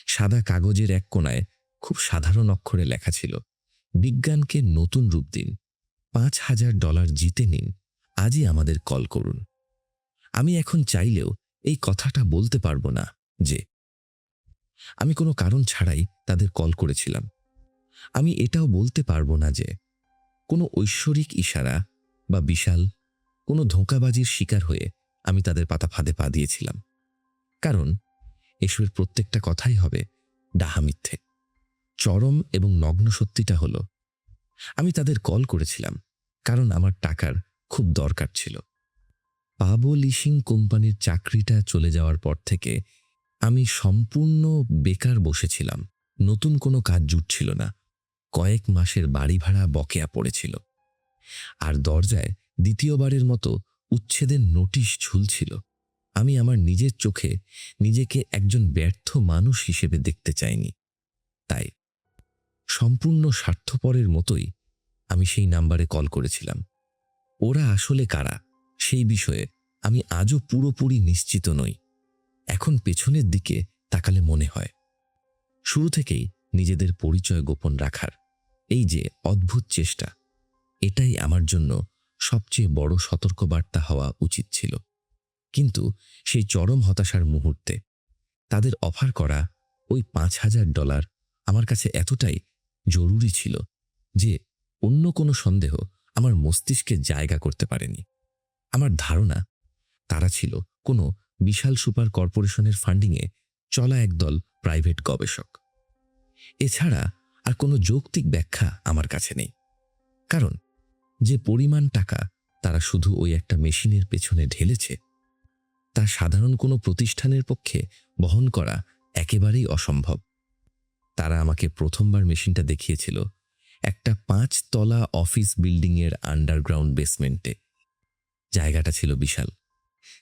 সাদা কাগজের এক কোণায় খুব সাধারণ অক্ষরে লেখা ছিল, বিজ্ঞানকে নতুন রূপ দিন, $৫,০০০ জিতে নিন, আজই আমাদের কল করুন। আমি এখন চাইলেও এই কথাটা বলতে পারবো না যে আমি কোনো কারণ ছাড়াই তাদের কল করেছিলাম। আমি এটাও বলতে পারবো না যে কোনো ঐশ্বরিক ইশারা বা বিশাল কোনো ধোঁকাবাজির শিকার হয়ে আমি তাদের পাতা ফাঁদে পা দিয়েছিলাম। কারণ এসবের প্রত্যেকটা কথাই হবে ডাহা মিথ্যে। চরম এবং নগ্ন সত্যিটা হলো, আমি তাদের কল করেছিলাম কারণ আমার টাকার খুব দরকার ছিল। পাবলিশিং কোম্পানির চাকরিটা চলে যাওয়ার পর থেকে আমি সম্পূর্ণ বেকার বসেছিলাম। নতুন কোনো কাজ জুটছিল না। কয়েক মাসের বাড়ি ভাড়া বকেয়া পড়েছিল, আর দরজায় দ্বিতীয়বারের মতো উচ্ছেদের নোটিশ ঝুলছিল। আমি আমার নিজের চোখে নিজেকে একজন ব্যর্থ মানুষ হিসেবে দেখতে চাইনি। তাই সম্পূর্ণ স্বার্থপরের মতোই আমি সেই নাম্বারে কল করেছিলাম। ওরা আসলে কারা সেই বিষয়ে আমি আজও পুরোপুরি নিশ্চিত নই। এখন পেছনের দিকে তাকালে মনে হয় শুরু থেকেই নিজেদের পরিচয় গোপন রাখার এই যে অদ্ভুত চেষ্টা, এটাই আমার জন্য সবচেয়ে বড় সতর্কবার্তা হওয়া উচিত ছিল। কিন্তু সেই চরম হতাশার মুহূর্তে তাদের অফার করা ওই $৫,০০০ আমার কাছে এতটাই জরুরি ছিল যে অন্য কোনো সন্দেহ আমার মস্তিষ্কে জায়গা করতে পারেনি। আমার ধারণা তারা ছিল কোনো বিশাল সুপার কর্পোরেশনের ফান্ডিংয়ে চলা একদল প্রাইভেট গবেষক। এছাড়া আর কোনো যৌক্তিক ব্যাখ্যা আমার কাছে নেই। কারণ যে পরিমাণ টাকা তারা শুধু ওই একটা মেশিনের পেছনে ঢেলেছে তা সাধারণ কোনো প্রতিষ্ঠানের পক্ষে বহন করা একেবারেই অসম্ভব। তারা আমাকে প্রথমবার মেশিনটা দেখিয়েছিল একটা ৫ তলা অফিস বিল্ডিংয়ের আন্ডারগ্রাউন্ড বেসমেন্টে। জায়গাটা ছিল বিশাল,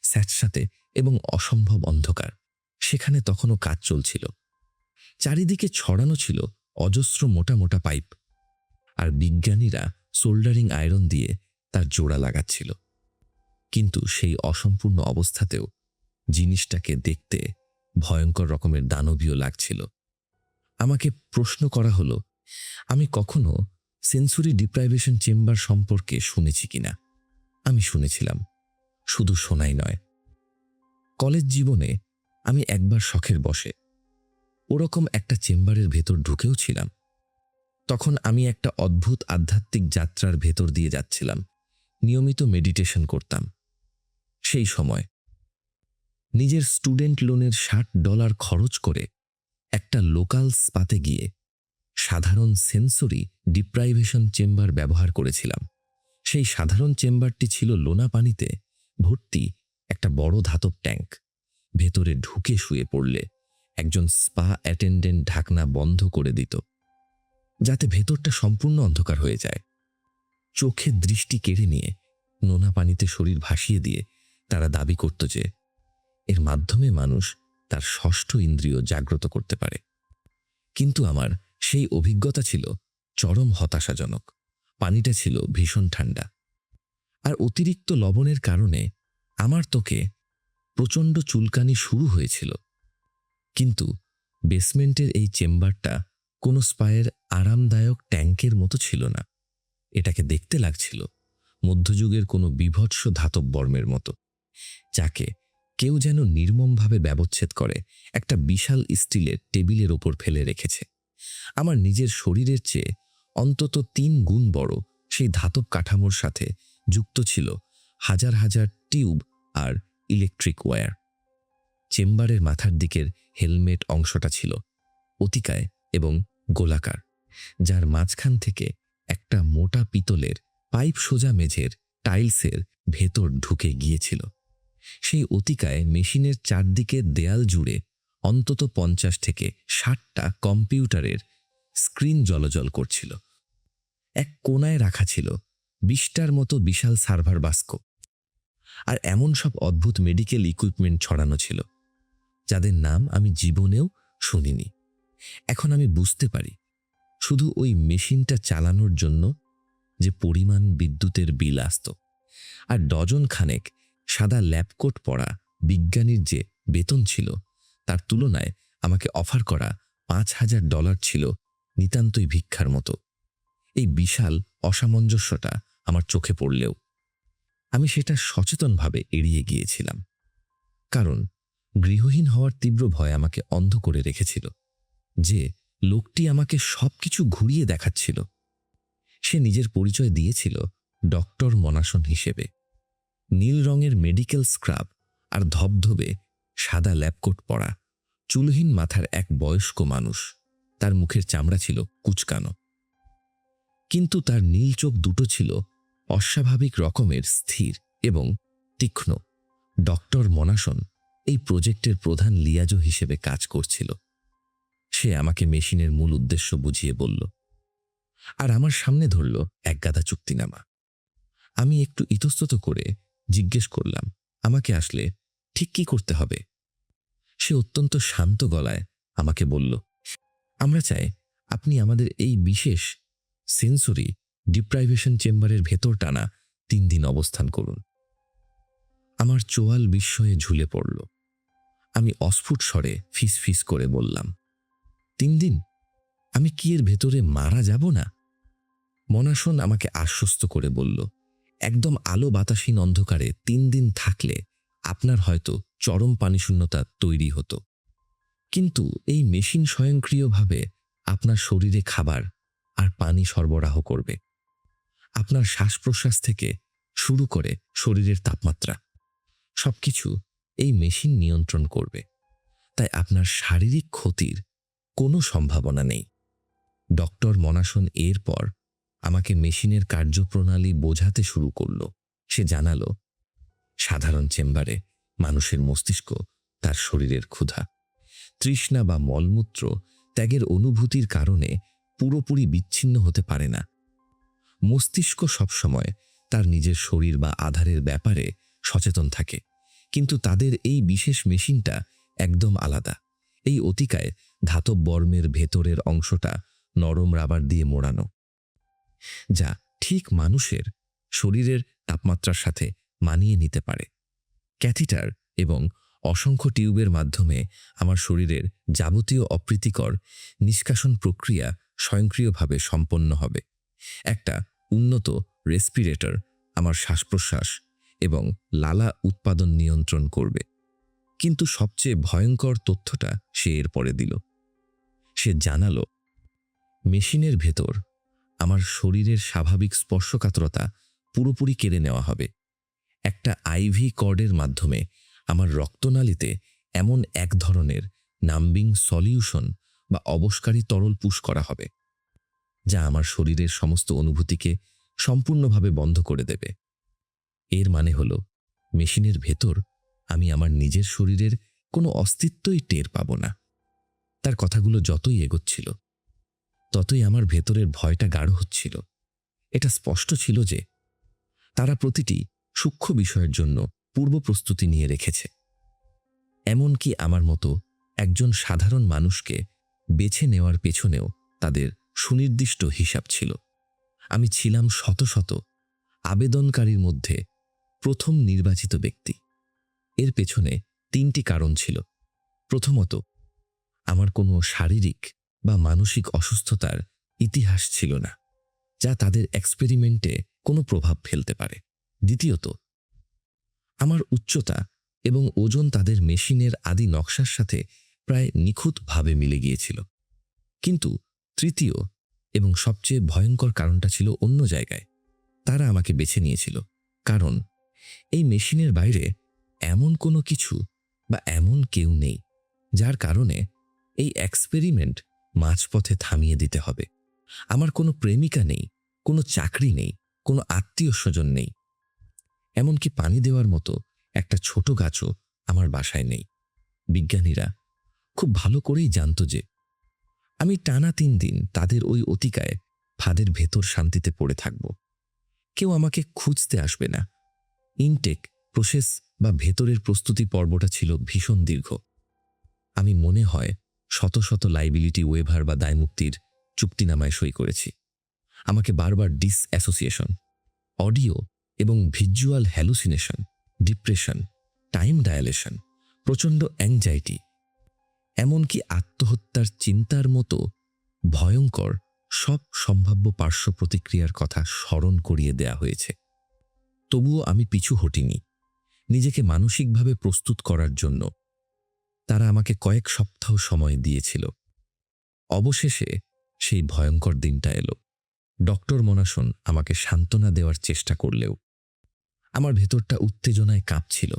স্যাঁতস্যাঁতে এবং অসম্ভব অন্ধকার। সেখানে তখনও কাজ চলছিল। চারিদিকে ছড়ানো ছিল অজস্র মোটা মোটা পাইপ, আর বিজ্ঞানীরা সোল্ডারিং আয়রন দিয়ে তার জোড়া লাগাচ্ছিল। কিন্তু সেই অসম্পূর্ণ অবস্থাতেও জিনিসটাকে দেখতে ভয়ঙ্কর রকমের দানবীয় লাগছিল। আমাকে প্রশ্ন করা হলো আমি কখনো সেন্সরি ডিপ্রাইভেশন চেম্বার সম্পর্কে শুনেছি কিনা। আমি শুনেছিলাম, শুধু শোনাই নয়, কলেজ জীবনে আমি একবার শখের বশে ওরকম একটা চেম্বারের ভেতর ঢুকেও ছিলাম। তখন আমি একটা অদ্ভুত আধ্যাত্মিক যাত্রার ভেতর দিয়ে যাচ্ছিলাম। নিয়মিত মেডিটেশন করতাম। সেই সময় নিজের স্টুডেন্ট লোনের $৬০ খরচ করে একটা লোকাল স্পাতে গিয়ে সাধারণ সেন্সরি ডিপ্রাইভেশন চেম্বার ব্যবহার করেছিলাম। সেই সাধারণ চেম্বারটি ছিল লোনা পানিতে ভর্তি একটা বড় ধাতব ট্যাঙ্ক। ভেতরে ঢুকে শুয়ে পড়লে একজন স্পা অ্যাটেন্ডেন্ট ঢাকনা বন্ধ করে দিত যাতে ভেতরটা সম্পূর্ণ অন্ধকার হয়ে যায়। চোখের দৃষ্টি কেড়ে নিয়ে নোনা পানিতে শরীর ভাসিয়ে দিয়ে তারা দাবি করত যে এর মাধ্যমে মানুষ তার ষষ্ঠ ইন্দ্রিয় জাগ্রত করতে পারে। কিন্তু আমার সেই অভিজ্ঞতা ছিল চরম হতাশাজনক। পানিটা ছিল ভীষণ ঠান্ডা, আর অতিরিক্ত লবণের কারণে আমার ত্বকে প্রচণ্ড চুলকানি শুরু হয়েছিল। কিন্তু বেসমেন্টের এই চেম্বারটা কোনো স্পায়ের আরামদায়ক ট্যাঙ্কের মতো ছিল না। এটাকে দেখতে লাগছিল মধ্যযুগের কোনো বিভৎস ধাতব বর্মের মতো, যাকে কেউ যেন নির্মমভাবে ব্যবচ্ছেদ করে একটা বিশাল স্টিলের টেবিলের ওপর ফেলে রেখেছে। আমার নিজের শরীরের চেয়ে অন্তত ৩ গুণ বড় সেই ধাতব কাঠামোর সাথে যুক্ত ছিল হাজার হাজার টিউব আর ইলেকট্রিক ওয়্যার। চেম্বারের মাথার দিকের হেলমেট অংশটা ছিল অতিকায় এবং গোলাকার, যার মাঝখান থেকে একটা মোটা পিতলের পাইপ সোজা মেঝের টাইলসের ভেতর ঢুকে গিয়েছিল। সেই অতিকায় মেশিনের চারদিকের দেয়াল জুড়ে অন্তত ৫০ থেকে ৬০টা কম্পিউটারের স্ক্রিন জ্বলজ্বল করছিল। এক কোণায় রাখা ছিল ২০টার মতো বিশাল সার্ভার বাস্ক, আর এমন সব অদ্ভুত মেডিকেল ইকুইপমেন্ট ছড়ানো ছিল যাদের নাম আমি জীবনেও শুনিনি। এখন আমি বুঝতে পারি শুধু ওই মেশিনটা চালানোর জন্য যে পরিমাণ বিদ্যুতের বিল আসত, আর ডজন খানেক সাদা ল্যাবকোট পরা বিজ্ঞানীর যে বেতন ছিল তার তুলনায় আমাকে অফার করা $5,000 ছিল নিতান্তই ভিক্ষার মতো। এই বিশাল অসামঞ্জস্যটা আমার চোখে পড়লেও আমি সেটা সচেতনভাবে এড়িয়ে গিয়েছিলাম, কারণ গৃহহীন হওয়ার তীব্র ভয় আমাকে অন্ধ করে রেখেছিল যে লোকটি আমাকে সবকিছু ঘুরিয়ে দেখাচ্ছিল। সে নিজের পরিচয় দিয়েছিল ডক্টর মনাসন হিসেবে। নীল রঙের মেডিকেল স্ক্রাব আর ধবধবে সাদা ল্যাবকোট পরা, চুলহীন মাথার এক বয়স্ক মানুষ। তার মুখের চামড়া ছিল কুচকানো, কিন্তু তার নীল চোখ দুটো ছিল অস্বাভাবিক রকমের স্থির এবং তীক্ষ্ণ। ডক্টর মনাসন এই প্রজেক্টের প্রধান লিয়াজো হিসেবে কাজ করছিল। সে আমাকে মেশিনের মূল উদ্দেশ্য বুঝিয়ে বলল, আর আমার সামনে ধরল এক গাদা চুক্তিনামা। আমি একটু ইতস্তত করে জিজ্ঞেস করলাম, আমাকে আসলে ঠিক কি করতে হবে? সে অত্যন্ত শান্ত গলায় আমাকে বলল, আমরা চাই আপনি আমাদের এই বিশেষ সেন্সরি ডিপ্রাইভেশন চেম্বারের ভেতর টানা 3 দিন অবস্থান করুন। আমার চোয়াল বিস্ময়ে ঝুলে পড়ল। আমি অস্ফুট স্বরে ফিস ফিস করে বললাম, 3 দিন? আমি কি এর ভেতরে মারা যাব না? মনাসন আমাকে আশ্বস্ত করে বলল, একদম আলো বাতাসহীন অন্ধকারে 3 দিন থাকলে আপনার হয়তো চরম পানিশূন্যতা তৈরি হতো, কিন্তু এই মেশিন স্বয়ংক্রিয়ভাবে আপনার শরীরে খাবার আর পানি সরবরাহ করবে। আপনার শ্বাস প্রশ্বাস থেকে শুরু করে শরীরের তাপমাত্রা সবকিছু এই মেশিন নিয়ন্ত্রণ করবে। তাই আপনার শারীরিক ক্ষতির কোনো সম্ভাবনা নেই। ডক্টর মনাসন এরপর আমাকে মেশিনের কার্যপ্রণালী বোঝাতে শুরু করল। সে জানালো, সাধারণ চেম্বারে মানুষের মস্তিষ্ক তার শরীরের ক্ষুধা, তৃষ্ণা বা মলমূত্র ত্যাগের অনুভূতির কারণে পুরোপুরি বিচ্ছিন্ন হতে পারে না। মস্তিষ্ক সবসময় তার নিজের শরীর বা আধারের ব্যাপারে সচেতন থাকে, কিন্তু তাদের এই বিশেষ মেশিনটা একদম আলাদা। এই অতিকায় ধাতব বর্মের ভেতরের অংশটা নরম রাবার দিয়ে মোড়ানো, যা ঠিক মানুষের শরীরের তাপমাত্রার সাথে মানিয়ে নিতে পারে। ক্যাথিটার এবং অসংখ্য টিউবের মাধ্যমে আমার শরীরের যাবতীয় অপ্রীতিকর নিষ্কাশন প্রক্রিয়া স্বয়ংক্রিয়ভাবে সম্পন্ন হবে। একটা উন্নত রেসপিরেটর আমার শ্বাস প্রশ্বাস এবং লালা উৎপাদন নিয়ন্ত্রণ করবে। কিন্তু সবচেয়ে ভয়ঙ্কর তথ্যটা সে এরপরে দিল। সে জানালো, মেশিনের ভেতর আমার শরীরের স্বাভাবিক স্পর্শকাতরতা পুরোপুরি কেড়ে নেওয়া হবে। একটা আইভি কর্ডের মাধ্যমে আমার রক্তনালীতে এমন এক ধরনের নাম্বিং সলিউশন বা অবস্কারী তরল পুশ করা হবে, যা আমার শরীরের সমস্ত অনুভূতিকে সম্পূর্ণভাবে বন্ধ করে দেবে। এর মানে হলো, মেশিনের ভেতর আমি আমার নিজের শরীরের কোনো অস্তিত্বই টের পাব না। তার কথাগুলো যতই এগোচ্ছিল, ততই আমার ভেতরের ভয়টা গাঢ় হচ্ছিল। এটা স্পষ্ট ছিল যে তারা প্রতিটি সূক্ষ্ম বিষয়ের জন্য পূর্ব প্রস্তুতি নিয়ে রেখেছে। এমনকি আমার মতো একজন সাধারণ মানুষকে বেছে নেওয়ার পেছনেও তাদের সুনির্দিষ্ট হিসাব ছিল। আমি ছিলাম শত শত আবেদনকারীর মধ্যে প্রথম নির্বাচিত ব্যক্তি। এর পেছনে 3টি কারণ ছিল। প্রথমত, আমার কোনো শারীরিক বা মানসিক অসুস্থতার ইতিহাস ছিল না, যা তাদের এক্সপেরিমেন্টে কোনো প্রভাব ফেলতে পারে। দ্বিতীয়ত, আমার উচ্চতা এবং ওজন তাদের মেশিনের আদি নকশার সাথে প্রায় নিখুঁতভাবে মিলে গিয়েছিল। কিন্তু তৃতীয় এবং সবচেয়ে ভয়ঙ্কর কারণটা ছিল অন্য জায়গায়। তারা আমাকে বেছে নিয়েছিল কারণ এই মেশিনের বাইরে এমন কোনো কিছু বা এমন কেউ নেই যার কারণে এই এক্সপেরিমেন্ট মাঝপথে থামিয়ে দিতে হবে। আমার কোনো প্রেমিকা নেই, কোনো চাকরি নেই, কোনো আত্মীয় স্বজন নেই, এমনকি পানি দেওয়ার মতো একটা ছোট গাছও আমার বাসায় নেই। বিজ্ঞানীরা খুব ভালো করেই জানত যে আমি টানা 3 দিন তাদের ওই অতিকায় ফাঁদের ভেতর শান্তিতে পড়ে থাকব। কেউ আমাকে খুঁজতে আসবে না। ইনটেক প্রসেস বা ভেতরের প্রস্তুতি পর্বটা ছিল ভীষণ দীর্ঘ। আমি মনে হয় শত শত লাইবিলিটি ওয়েভার বা দায়মুক্তির চুক্তিনামায় সই করেছি। আমাকে বারবার ডিসঅ্যাসোসিয়েশন, অডিও এবং visual hallucination, depression, time dilation, প্রচণ্ড অ্যাংজাইটি, এমনকি আত্মহত্যার চিন্তার মতো ভয়ঙ্কর সব সম্ভাব্য পার্শ্ব প্রতিক্রিয়ার কথা স্মরণ করিয়ে দেয়া হয়েছে। তবুও আমি পিছু হটিনি। নিজেকে মানসিকভাবে প্রস্তুত করার জন্য তারা আমাকে কয়েক সপ্তাহ সময় দিয়েছিল। অবশেষে সেই ভয়ঙ্কর দিনটা এলো। ডক্টর মোনাসন আমাকে সান্ত্বনা দেওয়ার চেষ্টা করলেও আমার ভেতরটা উত্তেজনায় কাঁপছিল।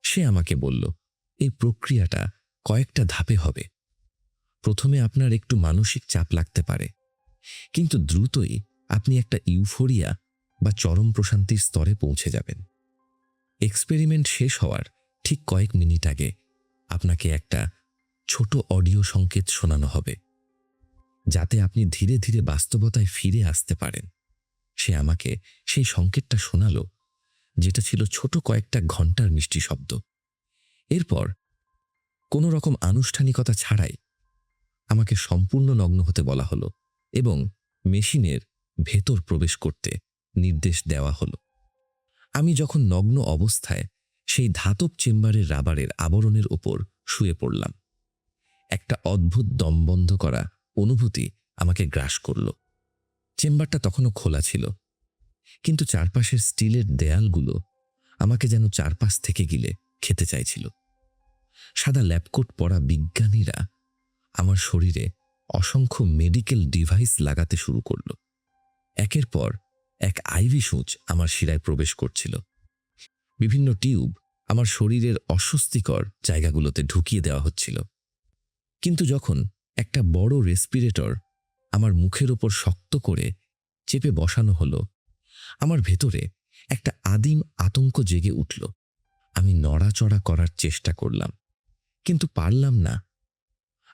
সে আমাকে বলল, এই প্রক্রিয়াটা কয়েকটা ধাপে হবে। প্রথমে আপনার একটু মানসিক চাপ লাগতে পারে, কিন্তু দ্রুতই আপনি একটা ইউফোরিয়া বা চরম প্রশান্তির স্তরে পৌঁছে যাবেন। এক্সপেরিমেন্ট শেষ হওয়ার ঠিক কয়েক মিনিট আগে আপনাকে একটা ছোট অডিও সংকেত শোনানো হবে, যাতে আপনি ধীরে ধীরে বাস্তবতায় ফিরে আসতে পারেন। সে আমাকে সেই সংকেতটা শোনালো, যেটা ছিল ছোট কয়েকটা ঘন্টার মিষ্টি শব্দ। এরপর কোনো রকম আনুষ্ঠানিকতা ছাড়াই আমাকে সম্পূর্ণ নগ্ন হতে বলা হলো এবং মেশিনের ভেতর প্রবেশ করতে নির্দেশ দেওয়া হলো। আমি যখন নগ্ন অবস্থায় সেই ধাতব চেম্বারের রাবারের আবরণের ওপর শুয়ে পড়লাম, একটা অদ্ভুত দমবন্ধ করা অনুভূতি আমাকে গ্রাস করল। চেম্বারটা তখনও খোলা ছিল, কিন্তু চারপাশের স্টিলের দেয়ালগুলো আমাকে যেন চারপাশ থেকে গিলে খেতে চাইছিল। সাদা ল্যাবকোট পরা বিজ্ঞানীরা আমার শরীরে অসংখ্য মেডিকেল ডিভাইস লাগাতে শুরু করল। একের পর এক আইভি সূঁচ আমার শিরায় প্রবেশ করছিল। বিভিন্ন টিউব আমার শরীরের অস্বস্তিকর জায়গাগুলোতে ঢুকিয়ে দেওয়া হচ্ছিল। কিন্তু যখন একটা বড় রেসপিরেটর আমার মুখের ওপর শক্ত করে চেপে বসানো হলো, আমার ভেতরে একটা আদিম আতঙ্ক জেগে উঠল। আমি নড়াচড়া করার চেষ্টা করলাম, কিন্তু পারলাম না।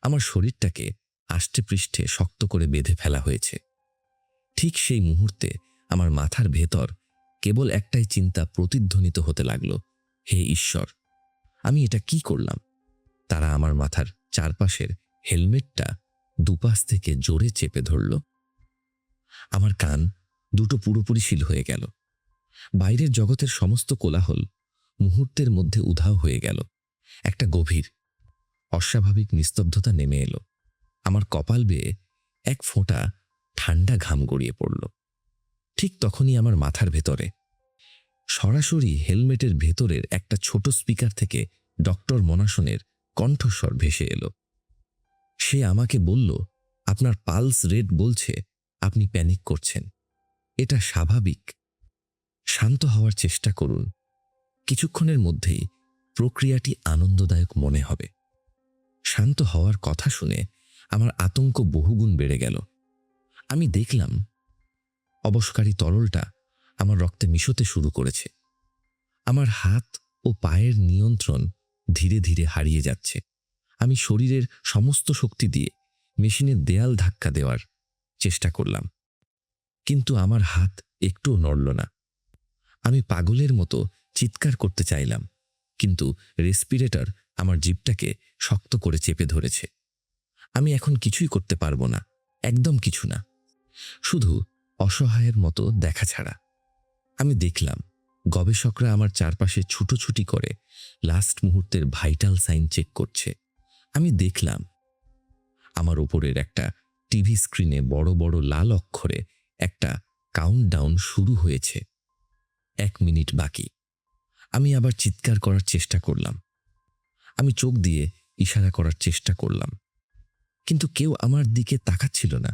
আমার শরীরটাকে আষ্টেপৃষ্ঠে শক্ত করে বেঁধে ফেলা হয়েছে। ঠিক সেই মুহূর্তে আমার মাথার ভেতর কেবল একটাই চিন্তা প্রতিধ্বনিত হতে লাগল, হে ঈশ্বর, আমি এটা কি করলাম? তারা আমার মাথার চারপাশের হেলমেটটা দুপাশ থেকে জোরে চেপে ধরল। আমার কান দুটো পুরোপুরি শিল হয়ে গেল। বাইরের জগতের সমস্ত কোলাহল মুহূর্তের মধ্যে উধাও হয়ে গেল। একটা গভীর অস্বাভাবিক নিস্তব্ধতা নেমে এলো। আমার কপাল বেয়ে এক ফোঁটা ঠান্ডা ঘাম গড়িয়ে পড়ল। ঠিক তখনই আমার মাথার ভেতরে সরাসরি হেলমেটের ভেতরের একটা ছোট স্পিকার থেকে ডক্টর মোনাসনের কণ্ঠস্বর ভেসে এলো। সে আমাকে বলল, আপনার পালস রেট বলছে আপনি প্যানিক করছেন। এটা স্বাভাবিক। শান্ত হওয়ার চেষ্টা করুন। কিছুক্ষণের মধ্যেই প্রক্রিয়াটি আনন্দদায়ক মনে হবে। শান্ত হওয়ার কথা শুনে আমার আতঙ্ক বহুগুণ বেড়ে গেল। আমি দেখলাম অবশকারী তরলটা আমার রক্তে মিশতে শুরু করেছে। আমার হাত ও পায়ের নিয়ন্ত্রণ ধীরে ধীরে হারিয়ে যাচ্ছে। আমি শরীরের সমস্ত শক্তি দিয়ে মেশিনের দেয়াল ধাক্কা দেওয়ার চেষ্টা করলাম, কিন্তু আমার হাত একটুও নড়ল না। আমি পাগলের মতো চিৎকার করতে চাইলাম, কিন্তু রেসপিরেটর আমার জিভটাকে শক্ত করে চেপে ধরেছে। আমি এখন কিছুই করতে পারবো না, একদম কিছু না, শুধু অসহায়ের মতো দেখা ছাড়া। আমি দেখলাম গবেষকরা আমার চারপাশে ছুটোছুটি করে লাস্ট মুহূর্তের ভাইটাল সাইন চেক করছে। আমি দেখলাম আমার ওপরের একটা টিভি স্ক্রিনে বড় বড় লাল অক্ষরে একটা কাউন্টডাউন শুরু হয়েছে। 1 মিনিট বাকি। আমি আবার চিৎকার করার চেষ্টা করলাম। আমি চোখ দিয়ে ইশারা করার চেষ্টা করলাম, কিন্তু কেউ আমার দিকে তাকাচ্ছিল না।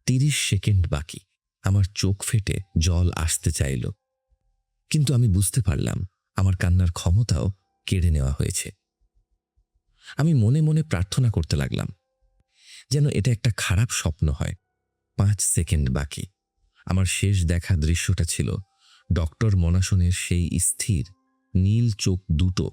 30 সেকেন্ড বাকি। আমার চোখ ফেটে জল আসতে চাইল, কিন্তু আমি বুঝতে পারলাম আমার কান্নার ক্ষমতাও কেড়ে নেওয়া হয়েছে। আমি মনে মনে প্রার্থনা করতে লাগলাম যেন এটা একটা খারাপ স্বপ্ন হয়। 5 সেকেন্ড বাকি। আমার শেষ দেখা দৃশ্যটা ছিল ডক্টর মোনাসনের সেই স্থির নীল চোখ দুটো।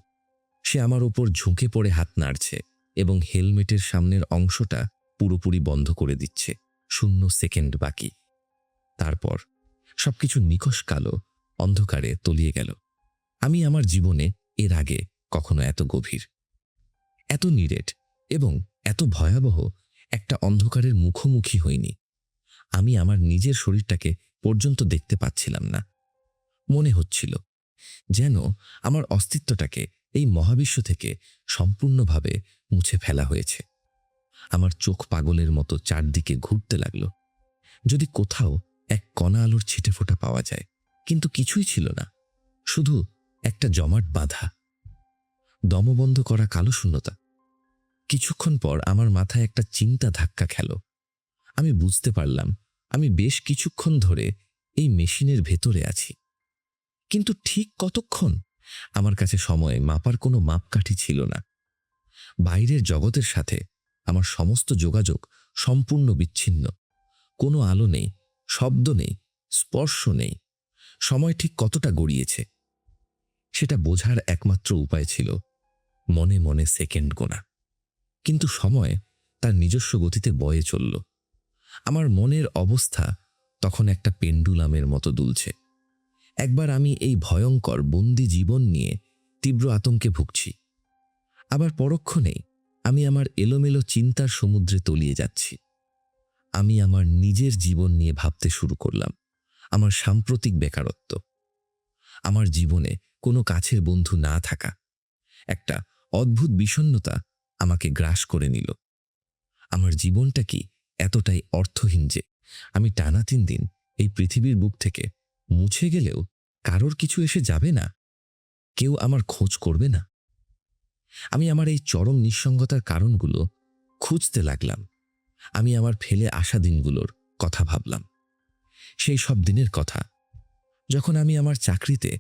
সে আমার ওপর ঝুঁকে পড়ে হাত নাড়ছে এবং হেলমেটের সামনের অংশটা পুরোপুরি বন্ধ করে দিচ্ছে। 0 সেকেন্ড বাকি। তারপর সবকিছু নিকষ কালো অন্ধকারে তলিয়ে গেল। আমি আমার জীবনে এর আগে কখনো এত গভীর, এত নিরেট এবং এত ভয়াবহ একটা অন্ধকারের মুখোমুখি হইনি। আমি আমার নিজের শরীরটাকে পর্যন্ত দেখতে পাচ্ছিলাম না। মনে হচ্ছিল যেন আমার অস্তিত্বটাকে এই মহাবিশ্ব থেকে সম্পূর্ণভাবে মুছে ফেলা হয়েছে। আমার চোখ পাগলের মতো চারদিকে ঘুরতে লাগল, যদি কোথাও এক কণা আলোর ছিটেফোঁটা পাওয়া যায়। কিন্তু কিছুই ছিল না, শুধু একটা জমাট বাঁধা, দমবন্ধ করা কালো শূন্যতা। কিছুক্ষণ পর আমার মাথায় একটা চিন্তা ধাক্কা খেল। আমি বুঝতে পারলাম আমি বেশ কিছুক্ষণ ধরে এই মেশিনের ভেতরে আছি। কিন্তু ঠিক কতক্ষণ? আমার কাছে সময় মাপার কোনো মাপকাঠি ছিল না। বাইরের জগতের সাথে আমার সমস্ত যোগাযোগ সম্পূর্ণ বিচ্ছিন্ন। কোনো আলো নেই, শব্দ নেই, স্পর্শ নেই। সময় ঠিক কতটা গড়িয়েছে সেটা বোঝার একমাত্র উপায় ছিল মনে মনে সেকেন্ড গোনা। কিন্তু সময় তার নিজস্ব গতিতে বয়ে চলল। আমার মনের অবস্থা তখন একটা পেন্ডুলামের মতো দুলছে। একবার আমি এই ভয়ঙ্কর বন্দি জীবন নিয়ে তীব্র আতঙ্কে ভুগছি, আবার পরক্ষণেই আমি আমার এলোমেলো চিন্তার সমুদ্রে তলিয়ে যাচ্ছি। আমি আমার নিজের জীবন নিয়ে ভাবতে শুরু করলাম, আমার সাম্প্রতিক বেকারত্ব, আমার জীবনে কোনো কাছের বন্ধু না থাকা। একটা অদ্ভুত বিষণ্ণতা আমাকে গ্রাস করে নিল। আমার জীবনটা কি এতটাই অর্থহীন যে আমি টানা 3 দিন এই পৃথিবীর বুক থেকে মুছে গেলেও কারোর কিছু এসে যাবে না? কেউ আমার খোঁজ করবে না? আমি আমার এই চরম নিঃসঙ্গতার কারণগুলো খুঁজতে লাগলাম। আমি আমার ফেলে আসা দিনগুলোর কথা ভাবলাম, সেই সব দিনের কথা যখন আমি আমার চাকরিতে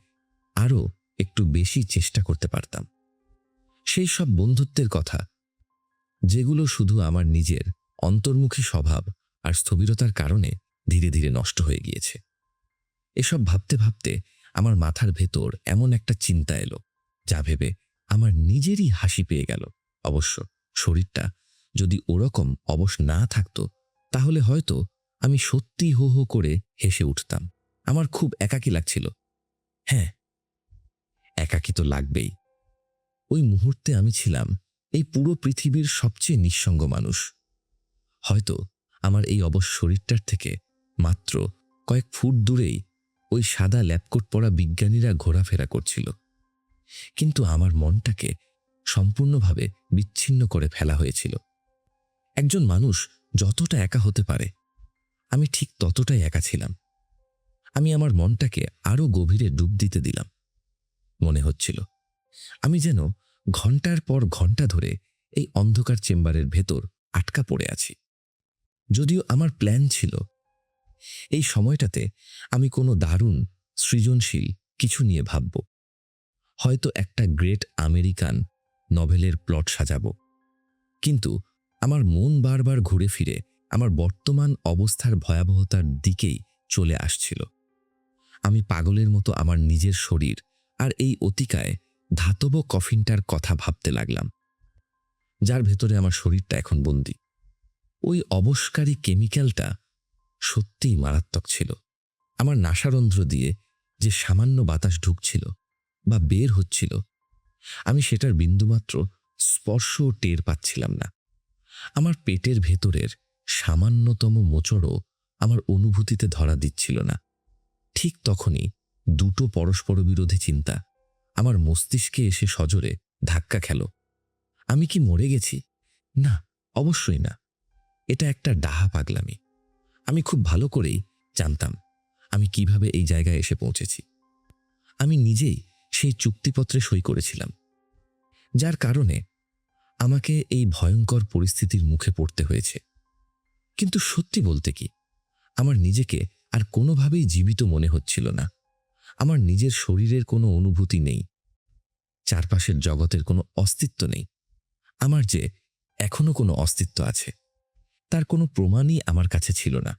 আরও একটু বেশি চেষ্টা করতে পারতাম। সেই সব বন্ধুত্বের কথা যেগুলো শুধু আমার নিজের অন্তর্মুখী স্বভাব আর স্থবিরতার কারণে ধীরে ধীরে নষ্ট হয়ে গিয়েছে। এসব ভাবতে ভাবতে আমার মাথার ভেতর এমন একটা চিন্তা এলো, যা ভেবে আমার নিজেরই হাসি পেয়ে গেল। অবশ্য শরীরটা যদি ওরকম অবশ না থাকতো, তাহলে হয়তো আমি সত্যি হো হো করে হেসে উঠতাম। আমার খুব একাকী লাগছিল। হ্যাঁ, একাকী তো লাগবেই। ওই মুহূর্তে আমি ছিলাম এই পুরো পৃথিবীর সবচেয়ে নিঃসঙ্গ মানুষ। হয়তো আমার এই অবশ শরীরটার থেকে মাত্র কয়েক ফুট দূরেই ওই সাদা ল্যাবকোট পরা বিজ্ঞানীরা ঘোরাফেরা করছিল। কিন্তু আমার মনটাকে সম্পূর্ণভাবে বিচ্ছিন্ন করে ফেলা হয়েছিল। একজন মানুষ যতটা একা হতে পারে, আমি ঠিক ততটাই একা ছিলাম। আমি আমার মনটাকে আরো গভীরে ডুব দিতে দিলাম। মনে হচ্ছিল আমি যেন ঘন্টার পর ঘন্টা ধরে এই অন্ধকার চেম্বারের ভেতর আটকা পড়ে আছি। যদিও আমার প্ল্যান ছিল এই সময়টাতে আমি কোনো দারুণ সৃজনশীল কিছু নিয়ে ভাবব, হয়তো একটা গ্রেট আমেরিকান নভেলের প্লট সাজাবো। কিন্তু আমার মন বারবার ঘুরে ফিরে আমার বর্তমান অবস্থার ভয়াবহতার দিকেই চলে আসছিল। আমি পাগলের মতো আমার নিজের শরীর আর এই অতিকায় ধাতব কফিনটার কথা ভাবতে লাগলাম, যার ভেতরে আমার শরীরটা এখন বন্দী। ওই অবশকারী কেমিক্যালটা সত্যিই মারাত্মক ছিল। আমার নাসারন্ধ্র দিয়ে যে সামান্য বাতাস ঢুকছিল বা বের হচ্ছিল, আমি সেটার বিন্দুমাত্র স্পর্শও টের পাচ্ছিলাম না। আমার পেটের ভেতরের সামান্যতম মোচড়ও আমার অনুভূতিতে ধরা দিচ্ছিল না। ঠিক তখনই দুটো পরস্পর বিরোধী চিন্তা আমার মস্তিষ্কে এসে সজোরে ধাক্কা খেল। আমি কি মরে গেছি? না, অবশ্যই না। এটা একটা ডাহা পাগলামি। আমি খুব ভালো করেই জানতাম আমি কিভাবে এই জায়গায় এসে পৌঁছেছি। আমি নিজেই সেই চুক্তিপত্রে সই করেছিলাম, যার কারণে আমাকে এই ভয়ঙ্কর পরিস্থিতির মুখে পড়তে হয়েছে। কিন্তু সত্যি বলতে কি, আমার নিজেকে আর কোনোভাবেই জীবিত মনে হচ্ছিল না। আমার নিজের শরীরের কোনো অনুভূতি নেই, চারপাশের জগতের কোনো অস্তিত্ব নেই। আমার যে এখনো কোনো অস্তিত্ব আছে তার কোনো প্রমাণই আমার কাছে ছিল না।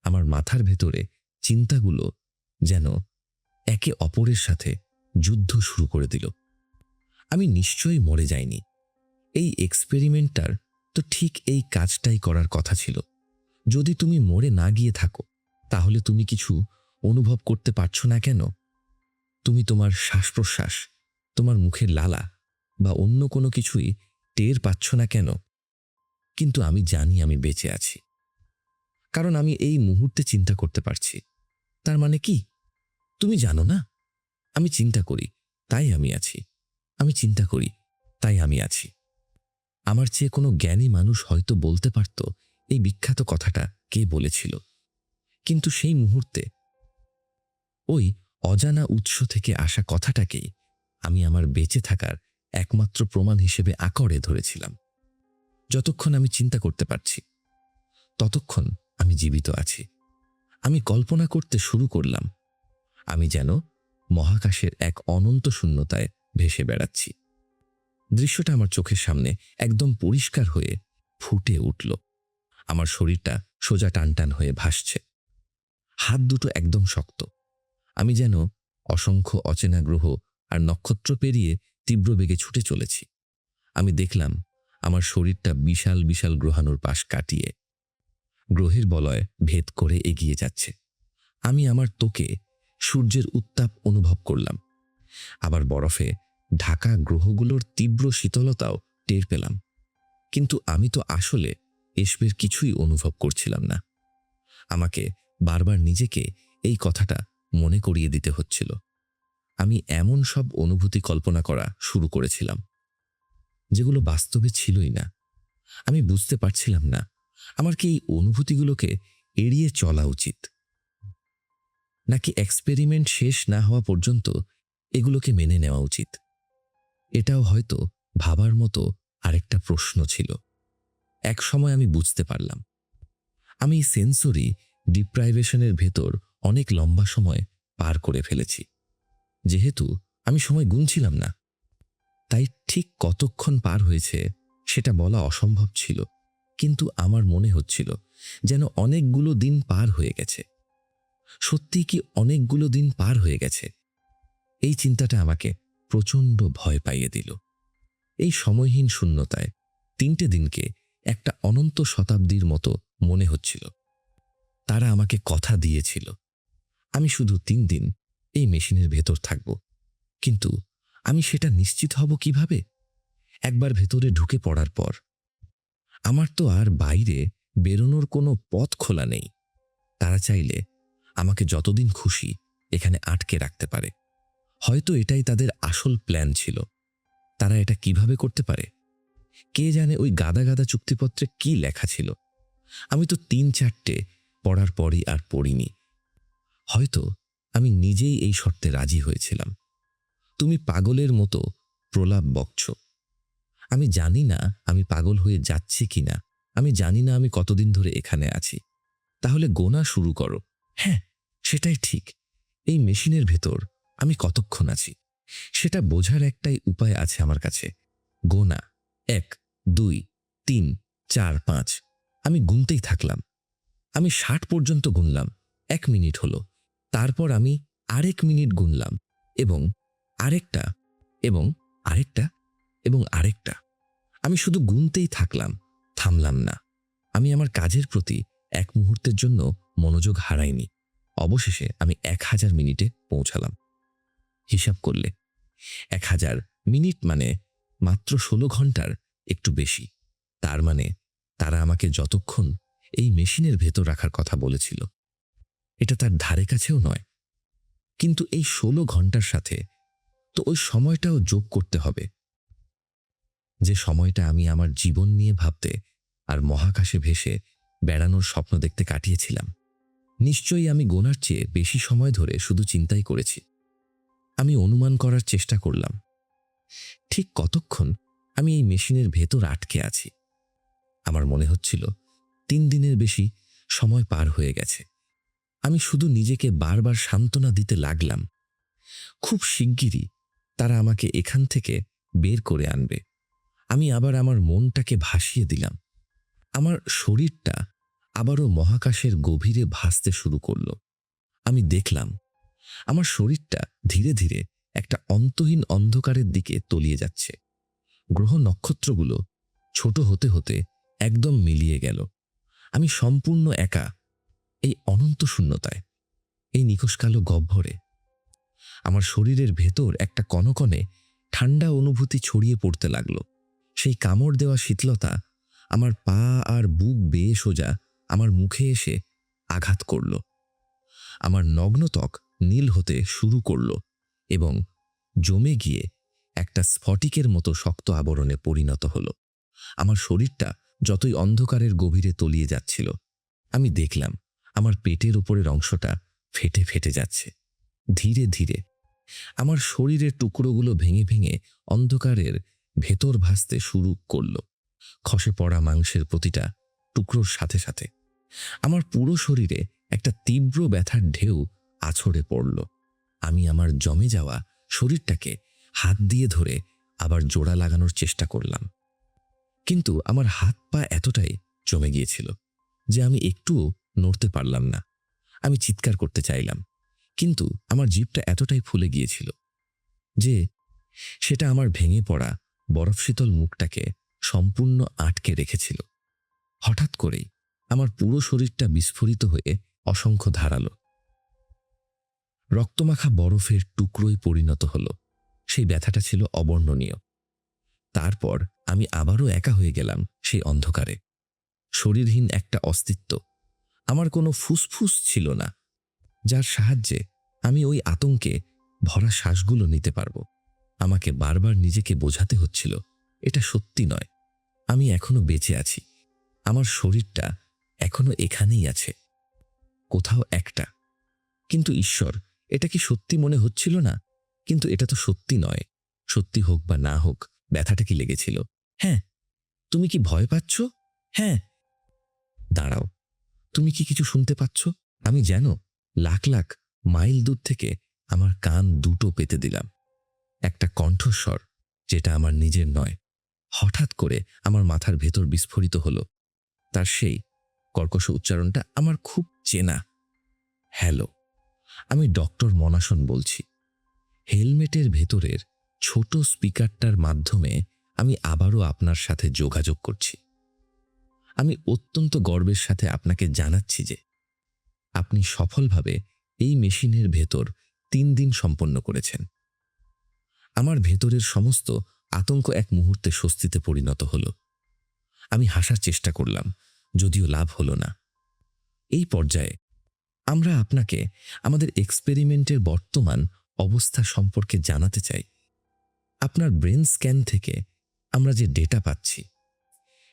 আমার মাথার ভেতরে চিন্তাগুলো যেন একে অপরের সাথে যুদ্ধ শুরু করে দিল। আমি নিশ্চয়ই মরে যাইনি। এই এক্সপেরিমেন্টটার তো ঠিক এই কাজটাই করার কথা ছিল। যদি তুমি মরে না গিয়ে থাকো, তাহলে তুমি কিছু অনুভব করতে পারছো না কেন? তুমি তোমার শ্বাস প্রশ্বাস, তোমার মুখের লালা বা অন্য কোনো কিছুই টের পাচ্ছ না কেন? কিন্তু আমি জানি আমি বেঁচে আছি, কারণ আমি এই মুহূর্তে চিন্তা করতে পারছি। তার মানে কি? তুমি জানো না? আমি চিন্তা করি, তাই আমি আছি। আমি চিন্তা করি, তাই আমি আছি। আমার চেয়ে কোনো জ্ঞানী মানুষ হয়তো বলতে পারত এই বিখ্যাত কথাটা কে বলেছিল। কিন্তু সেই মুহূর্তে ওই অজানা উৎস থেকে আসা কথাটাকেই আমি আমার বেঁচে থাকার একমাত্র প্রমাণ হিসেবে আঁকড়ে ধরেছিলাম। যতক্ষণ আমি চিন্তা করতে পারছি, ততক্ষণ আমি জীবিত আছি। আমি কল্পনা করতে শুরু করলাম, আমি যেন মহাকাশের এক অনন্ত শূন্যতায় ভেসে বেড়াচ্ছি। দৃশ্যটা আমার চোখের সামনে একদম পরিষ্কার হয়ে ফুটে উঠল। আমার শরীরটা সোজা টানটান হয়ে ভাসছে, হাত দুটো একদম শক্ত। আমি যেন অসংখ্য অচেনা গ্রহ আর নক্ষত্র পেরিয়ে তীব্র বেগে ছুটে চলেছি। আমি দেখলাম আমার শরীরটা বিশাল বিশাল গ্রহাণুর পাশ কাটিয়ে গ্রহের বলয় ভেদ করে এগিয়ে যাচ্ছে। আমি আমার ত্বকে সূর্যের উত্তাপ অনুভব করলাম, আবার বরফে ঢাকা গ্রহগুলোর তীব্র শীতলতাও টের পেলাম। কিন্তু আমি তো আসলে এসবের কিছুই অনুভব করছিলাম না। আমাকে বারবার নিজেকে এই কথাটা মনে করিয়ে দিতে হচ্ছিল। আমি এমন সব অনুভূতি কল্পনা করা শুরু করেছিলাম যেগুলো বাস্তবে ছিলই না। আমি বুঝতে পারছিলাম না আমার কি এই অনুভূতিগুলোকে এড়িয়ে চলা উচিত, নাকি এক্সপেরিমেন্ট শেষ না হওয়া পর্যন্ত এগুলোকে মেনে নেওয়া উচিত। এটাও হয়তো ভাবার মতো আরেকটা প্রশ্ন ছিল। এক সময় আমি বুঝতে পারলাম আমি সেন্সরি ডিপ্রাইভেশনের ভেতর অনেক লম্বা সময় পার করে ফেলেছি। যেহেতু আমি সময় গুনছিলাম না, তাই ঠিক কতক্ষণ পার হয়েছে সেটা বলা অসম্ভব ছিল। কিন্তু আমার মনে হচ্ছিল যেন অনেকগুলো দিন পার হয়ে গেছে। সত্যি কি অনেকগুলো দিন পার হয়ে গেছে? এই চিন্তাটা আমাকে প্রচণ্ড ভয় পাইয়ে দিল। এই সময়হীন শূন্যতায় 3টে দিনকে একটা অনন্ত শতাব্দীর মতো মনে হচ্ছিল। তারা আমাকে কথা দিয়েছিল আমি শুধু 3 দিন এই মেশিনের ভেতর থাকব। কিন্তু আমি সেটা নিশ্চিত হব কিভাবে? একবার ভেতরে ঢুকে পড়ার পর আমার তো আর বাইরে বেরোনোর কোনো পথ খোলা নেই। তারা চাইলে আমাকে যতদিন খুশি এখানে আটকে রাখতে পারে। হয়তো এটাই তাদের আসল প্ল্যান ছিল। তারা এটা কিভাবে করতে পারে? কে জানে ওই গাদা গাদা চুক্তিপত্রে কি লেখা ছিল। আমি তো 3-4টে পড়ার পরই আর পড়িনি। হয়তো আমি নিজেই এই শর্তে রাজি হয়েছিলাম। তুমি পাগলের মতো প্রলাপ বকছ। আমি জানি না আমি পাগল হয়ে যাচ্ছি কিনা। আমি জানি না আমি কতদিন ধরে এখানে আছি। তাহলে গোনা শুরু করো। হ্যাঁ, সেটাই ঠিক। এই মেশিনের ভেতর আমি কতক্ষণ আছি সেটা বোঝার একটাই উপায় আছে আমার কাছে। গোনা। 1, 2, 3, 4, 5। আমি গুনতেই থাকলাম। আমি 60 পর্যন্ত গুনলাম। 1 মিনিট হলো। তারপর আমি আরেক মিনিট গুনলাম, এবং আরেকটা, এবং আরেকটা, এবং আরেকটা। আমি শুধু গুনতেই থাকলাম, থামলাম না। আমি আমার কাজের প্রতি এক মুহূর্তের জন্য মনোযোগ হারাইনি। অবশেষে আমি 1000 মিনিটে পৌঁছালাম। হিসাব করলে 1000 মিনিট মানে মাত্র 16 ঘন্টার একটু বেশি। তার মানে তারা আমাকে যতক্ষণ এই মেশিনের ভেতর রাখার কথা বলেছিল এটা তার ধারে কাছেও নয়। কিন্তু এই 16 ঘন্টার সাথে তো ওই সময়টাও যোগ করতে হবে, যে সময়টা আমি আমার জীবন নিয়ে ভাবতে আর মহাকাশে ভেসে বেড়ানোর স্বপ্ন দেখতে কাটিয়েছিলাম। নিশ্চয়ই আমি গোনার চেয়ে বেশি সময় ধরে শুধু চিন্তাই করেছি। আমি অনুমান করার চেষ্টা করলাম ঠিক কতক্ষণ আমি এই মেশিনের ভেতর আটকে আছি। আমার মনে হচ্ছিল 3 দিনের বেশি সময় পার হয়ে গেছে। আমি শুধু নিজেকে বারবার সান্ত্বনা দিতে লাগলাম, খুব শিগগিরই তারা আমাকে এখান থেকে বের করে আনবে। আমি আবার আমার মনটাকে ভাসিয়ে দিলাম। আমার শরীরটা আবারও মহাকাশের গভীরে ভাসতে শুরু করলো। আমি দেখলাম আমার শরীরটা ধীরে ধীরে একটা অন্তহীন অন্ধকারের দিকে তলিয়ে যাচ্ছে। গ্রহ নক্ষত্রগুলো ছোট হতে হতে একদম মিলিয়ে গেল। আমি সম্পূর্ণ একা এই অনন্ত শূন্যতায়, এই নিকষ কালো গহ্বরে। আমার শরীরের ভেতর একটা কনকনে ঠান্ডা অনুভূতি ছড়িয়ে পড়তে লাগলো। সেই কামড় দেওয়া শীতলতা আমার পা আর বুক বেয়ে সোজা আমার মুখে এসে আঘাত করল। আমার নগ্ন ত্বক নীল হতে শুরু করল এবং জমে গিয়ে একটা স্ফটিকের মতো শক্ত আবরণে পরিণত হলো। আমার শরীরটা যতই অন্ধকারের গভীরে তলিয়ে যাচ্ছিল, আমি দেখলাম আমার পেটের উপরের অংশটা ফেটে ফেটে যাচ্ছে। ধীরে ধীরে আমার শরীরের টুকরোগুলো ভেঙে ভেঙে অন্ধকারের ভেতর ভাসতে শুরু করল। খসে পড়া মাংসের প্রতিটা টুকরোর সাথে সাথে আমার পুরো শরীরে একটা তীব্র ব্যথার ঢেউ আছড়ে পড়ল। আমি আমার জমে যাওয়া শরীরটাকে হাত দিয়ে ধরে আবার জোড়া লাগানোর চেষ্টা করলাম, কিন্তু আমার হাত পা এতটাই জমে গিয়েছিল যে আমি একটুও নড়তে পারলাম না। আমি চিৎকার করতে চাইলাম, কিন্তু আমার জিভটা এতটাই ফুলে গিয়েছিল যে সেটা আমার ভেঙে পড়া বরফ শীতল মুখটাকে সম্পূর্ণ আটকে রেখেছিল। হঠাৎ করেই আমার পুরো শরীরটা বিস্ফোরিত হয়ে অসংখ্য ধারালো রক্তমাখা বরফের টুকরোয় পরিণত হলো। সেই ব্যথাটা ছিল অবর্ণনীয়। তারপর আমি আবারও একা হয়ে গেলাম সেই অন্ধকারে, শরীরহীন একটা অস্তিত্ব। আমার কোনো ফুসফুস ছিল না যার সাহায্যে আমি ওই আতঙ্কে ভরা শ্বাসগুলো নিতে পারব। আমাকে বারবার নিজেকে বোঝাতে হচ্ছিল এটা সত্যি নয়, আমি এখনো বেঁচে আছি, আমার শরীরটা এখনো এখানেই আছে, কোথাও একটা। কিন্তু ঈশ্বর, এটা কি সত্যি মনে হচ্ছিল না? কিন্তু এটা তো সত্যি নয়। সত্যি হোক বা না হোক, ব্যথাটা কি লেগেছিল? হ্যাঁ। তুমি কি ভয় পাচ্ছ? হ্যাঁ। দাঁড়াও, তুমি কি কিছু শুনতে পাচ্ছ? আমি যেন লাখ লাখ মাইল দূর থেকে আমার কান দুটো পেতে দিলাম। একটা কণ্ঠস্বর যেটা আমার নিজের নয়, হঠাৎ করে আমার মাথার ভেতর বিস্ফোরিত হলো। তার সেই কর্কশ উচ্চারণটা আমার খুব চেনা। হ্যালো, আমি ডক্টর মনাসন বলছি। হেলমেটের ভেতরের ছোট স্পিকারটার মাধ্যমে আমি আবারও আপনার সাথে যোগাযোগ করছি। আমি অত্যন্ত গর্বের সাথে আপনাকে জানাচ্ছি যে আপনি সফলভাবে এই মেশিনের ভেতর 3 দিন সম্পন্ন করেছেন। আমার ভেতরের সমস্ত আতঙ্ক এক মুহূর্তে স্বস্তিতে পরিণত হলো। আমি হাসার চেষ্টা করলাম, যদিও লাভ হলো না। এই পর্যায়ে আমরা আপনাকে আমাদের এক্সপেরিমেন্টের বর্তমান অবস্থা সম্পর্কে জানাতে চাই। আপনার ব্রেন স্ক্যান থেকে আমরা যে ডেটা পাচ্ছি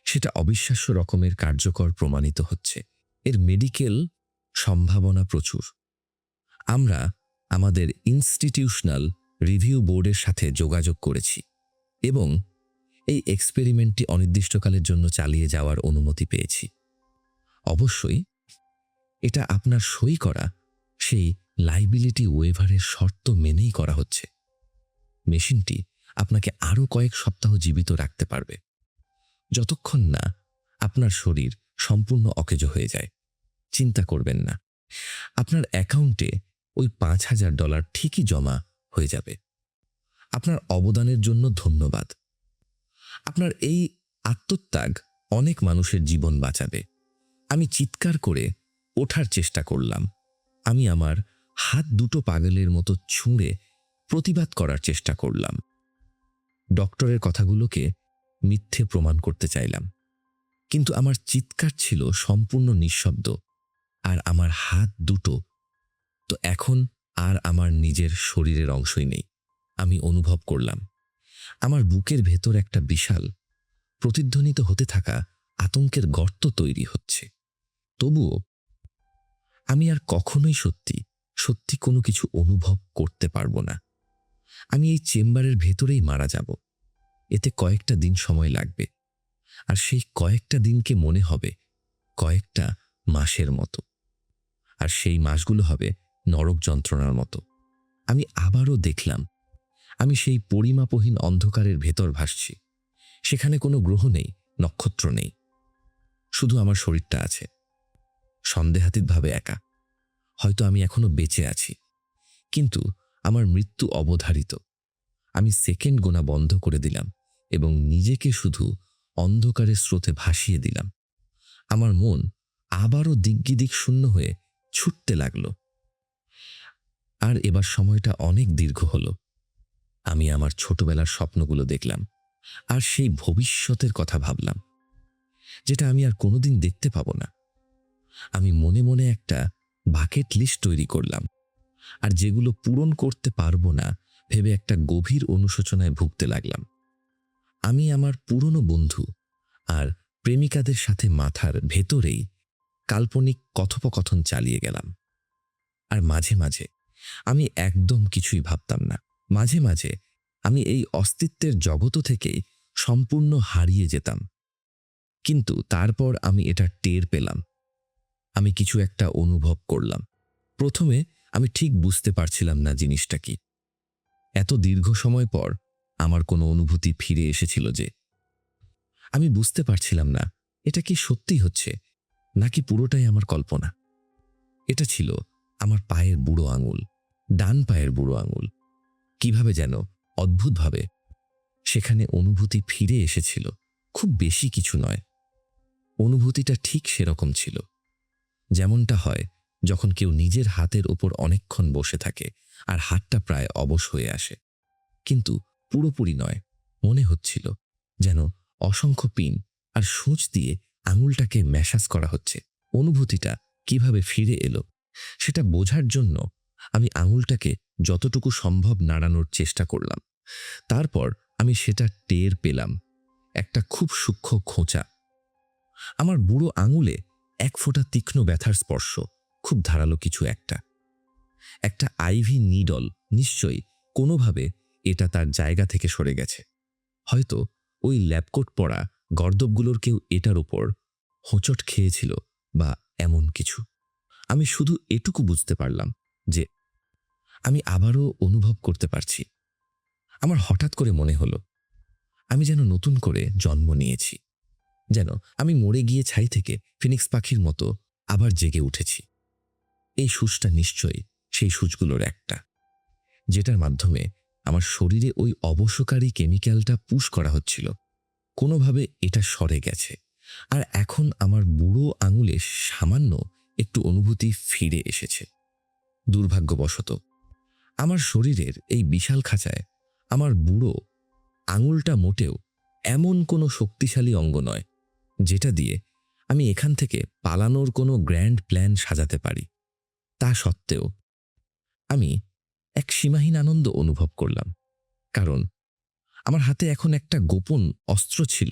সেটা অবিশ্বাস্য রকমের কার্যকর প্রমাণিত হচ্ছে। এর মেডিকেল সম্ভাবনা প্রচুর। আমরা আমাদের ইনস্টিটিউশনাল রিভিউ বোর্ডের সাথে যোগাযোগ করেছি এবং এই এক্সপেরিমেন্টটি অনির্দিষ্টকালের জন্য চালিয়ে যাওয়ার অনুমতি পেয়েছি। অবশ্যই এটা আপনার সই করা সেই লাইবিলিটি ওয়েভারের শর্ত মেনেই করা হচ্ছে। মেশিনটি আপনাকে আরও কয়েক সপ্তাহ জীবিত রাখতে পারবে, যতক্ষণ না আপনার শরীর সম্পূর্ণ অকেজো হয়ে যায়। চিন্তা করবেন না, আপনার অ্যাকাউন্টে ওই $5,000 ঠিকই জমা হয়ে যাবে। আপনার অবদানের জন্য ধন্যবাদ। আপনার এই আত্মত্যাগ অনেক মানুষের জীবন বাঁচাবে। আমি চিৎকার করে ওঠার চেষ্টা করলাম। আমি আমার হাত দুটো পাগলের মতো ছুঁড়ে প্রতিবাদ করার চেষ্টা করলাম। ডক্টরের কথাগুলোকে মিথ্যে প্রমাণ করতে চাইলাম, কিন্তু আমার চিৎকার ছিল সম্পূর্ণ নিঃশব্দ। আর আমার হাত দুটো তো এখন আর আমার নিজের শরীরের অংশই নেই। আমি অনুভব করলাম আমার বুকের ভেতর একটা বিশাল প্রতিধ্বনিত হতে থাকা আতঙ্কের গর্ত তৈরি হচ্ছে। তবুও আমি আর কখনোই সত্যি সত্যি কোনো কিছু অনুভব করতে পারবো না। আমি এই চেম্বারের ভেতরেই মারা যাব। এতে কয়েকটা দিন সময় লাগবে, আর সেই কয়েকটা দিনকে মনে হবে কয়েকটা মাসের মতো, আর সেই মাসগুলো হবে নরক যন্ত্রণার মতো। আমি আবারও দেখলাম আমি সেই পরিমাপহীন অন্ধকারের ভেতর ভাসছি। সেখানে কোনো গ্রহ নেই, নক্ষত্র নেই, শুধু আমার শরীরটা আছে, সন্দেহাতীতভাবে একা। হয়তো আমি এখনো বেঁচে আছি, কিন্তু আমার মৃত্যু অবধারিত। আমি সেকেন্ড গোনা বন্ধ করে দিলাম এবং নিজেকে শুধু অন্ধকারের স্রোতে ভাসিয়ে দিলাম। আমার মন আবারও দিগ্বিদিক শূন্য হয়ে ছুটতে লাগলো। আর এবার সময়টা অনেক দীর্ঘ হলো। আমি আমার ছোটবেলার স্বপ্নগুলো দেখলাম, আর সেই ভবিষ্যতের কথা ভাবলাম যেটা আমি আর কোনোদিন দেখতে পাবো না। আমি মনে মনে একটা বাকেট লিস্ট তৈরি করলাম, আর যেগুলো পূরণ করতে পারবো না ভেবে একটা গভীর অনুশোচনায় ভুগতে লাগলাম। আমি আমার পুরনো বন্ধু আর প্রেমিকাদের সাথে মাথার ভেতরেই কাল্পনিক কথোপকথন চালিয়ে গেলাম। আর মাঝে মাঝে আমি একদম কিছুই ভাবতাম না। মাঝে মাঝে আমি এই অস্তিত্বের জগৎ থেকেই সম্পূর্ণ হারিয়ে যেতাম। কিন্তু তারপর আমি এটা টের পেলাম। আমি কিছু একটা অনুভব করলাম। প্রথমে আমি ঠিক বুঝতে পারছিলাম না জিনিসটা কি। এত দীর্ঘ সময় পর আমার কোনো অনুভূতি ফিরে এসেছিল যে আমি বুঝতে পারছিলাম না এটা কি সত্যি হচ্ছে নাকি পুরোটাই আমার কল্পনা। এটা ছিল আমার পায়ের বুড়ো আঙুল, ডান পায়ের বুড়ো আঙুল। কিভাবে যেন অদ্ভুতভাবে সেখানে অনুভূতি ফিরে এসেছিল। খুব বেশি কিছু নয়, অনুভূতিটা ঠিক সেরকম ছিল যেমনটা হয় যখন কেউ নিজের হাতের ওপর অনেকক্ষণ বসে থাকে আর হাতটা প্রায় অবশ হয়ে আসে, কিন্তু পুরোপুরি নয়। মনে হচ্ছিল যেন অসংখ্য পিন আর সূচ দিয়ে আঙুলটাকে ম্যাসাজ করা হচ্ছে। অনুভূতিটা কিভাবে ফিরে এলো সেটা বোঝার জন্য আমি আঙুলটাকে যতটুকু সম্ভব নাড়ানোর চেষ্টা করলাম। তারপর আমি সেটা টের পেলাম, একটা খুব সূক্ষ্ম খোঁচা। আমার বুড়ো আঙুলে এক ফোঁটা তীক্ষ্ণ ব্যথার স্পর্শ, খুব ধারালো কিছু একটা। একটা আইভি নিডল, নিশ্চয়ই কোনোভাবে এটা তার জায়গা থেকে সরে গেছে। হয়তো ওই ল্যাবকোট পরা গর্দবগুলোর কেউ এটার ওপর হোঁচট খেয়েছিল বা এমন কিছু। আমি শুধু এটুকু বুঝতে পারলাম যে আমি আবারও অনুভব করতে পারছি। আমার হঠাৎ করে মনে হলো আমি যেন নতুন করে জন্ম নিয়েছি, যেন আমি মরে গিয়ে ছাই থেকে ফিনিক্স পাখির মতো আবার জেগে উঠেছি। এই সূচটা নিশ্চয়ই সেই সূচগুলোর একটা, যেটার মাধ্যমে আমার শরীরে ওই অবশ্যকারী কেমিক্যালটা পুশ করা হচ্ছিল। কোনোভাবে এটা সরে গেছে আর এখন আমার বুড়ো আঙুলে সামান্য একটু অনুভূতি ফিরে এসেছে। দুর্ভাগ্যবশত আমার শরীরের এই বিশাল খাঁচায় আমার বুড়ো আঙুলটা মোটেও এমন কোনো শক্তিশালী অঙ্গ নয় যেটা দিয়ে আমি এখান থেকে পালানোর কোনো গ্র্যান্ড প্ল্যান সাজাতে পারি। তা সত্ত্বেও আমি এক সীমাহীন আনন্দ অনুভব করলাম, কারণ আমার হাতে এখন একটা গোপন অস্ত্র ছিল।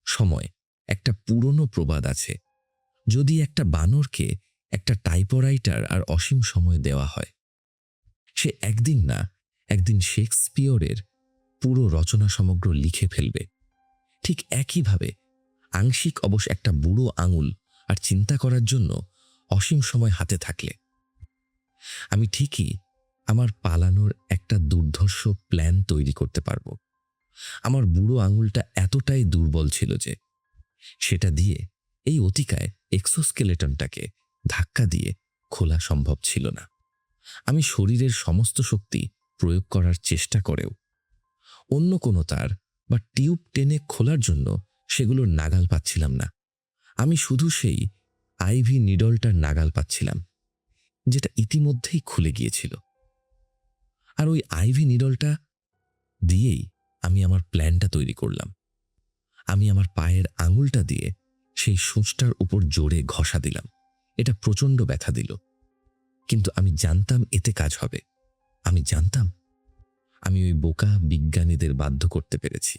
সময়, একটা পুরনো প্রবাদ আছে, যদি একটা বানরকে একটা টাইপরাইটার আর অসীম সময় দেওয়া হয়, সে একদিন না একদিন শেক্সপিয়রের পুরো রচনা সমগ্র লিখে ফেলবে। ঠিক একইভাবে আংশিক অবশ্য একটা বুড়ো আঙুল আর চিন্তা করার জন্য অসীম সময় হাতে থাকলে আমি ঠিকই আমার পালানোর একটা দুর্ধর্ষ প্ল্যান তৈরি করতে পারবো। আমার বুড়ো আঙুলটা এতটাই দুর্বল ছিল যে সেটা দিয়ে এই অতিকায় এক্সোস্কেলেটনটাকে ধাক্কা দিয়ে খোলা সম্ভব ছিল না। আমি শরীরের সমস্ত শক্তি প্রয়োগ করার চেষ্টা করেও অন্য কোনো তার বা টিউব টেনে খোলার জন্য সেগুলোর নাগাল পাচ্ছিলাম না। আমি শুধু সেই আইভি নিডলটার নাগাল পাচ্ছিলাম, যেটা ইতিমধ্যেই খুলে গিয়েছিল। আর ওই আইভি নিডলটা দিয়েই আমি আমার প্ল্যানটা তৈরি করলাম। আমি আমার পায়ের আঙুলটা দিয়ে সেই সূঁচটার উপর জোরে ঘষা দিলাম। এটা প্রচণ্ড ব্যথা দিল, কিন্তু আমি জানতাম এতে কাজ হবে। আমি জানতাম আমি ওই বোকা বিজ্ঞানীদের বাধ্য করতে পেরেছি।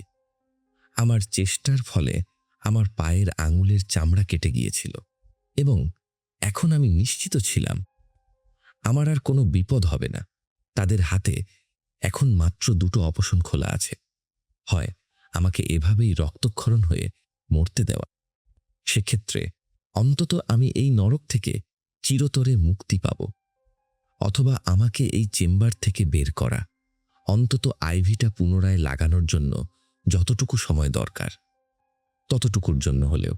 আমার চেষ্টার ফলে আমার পায়ের আঙুলের চামড়া কেটে গিয়েছিল এবং এখন আমি নিশ্চিত ছিলাম আমার আর কোনো বিপদ হবে না। তাদের হাতে এখন মাত্র দুটো অপশন খোলা আছে, হয় আমাকে এভাবেই রক্তক্ষরণ হয়ে মরতে দেওয়া, সেক্ষেত্রে অন্তত আমি এই নরক থেকে চিরতরে মুক্তি পাব, অথবা আমাকে এই চেম্বার থেকে বের করা, অন্তত আইভিটা পুনরায় লাগানোর জন্য যতটুকু সময় দরকার ততটুকুর জন্য হলেও।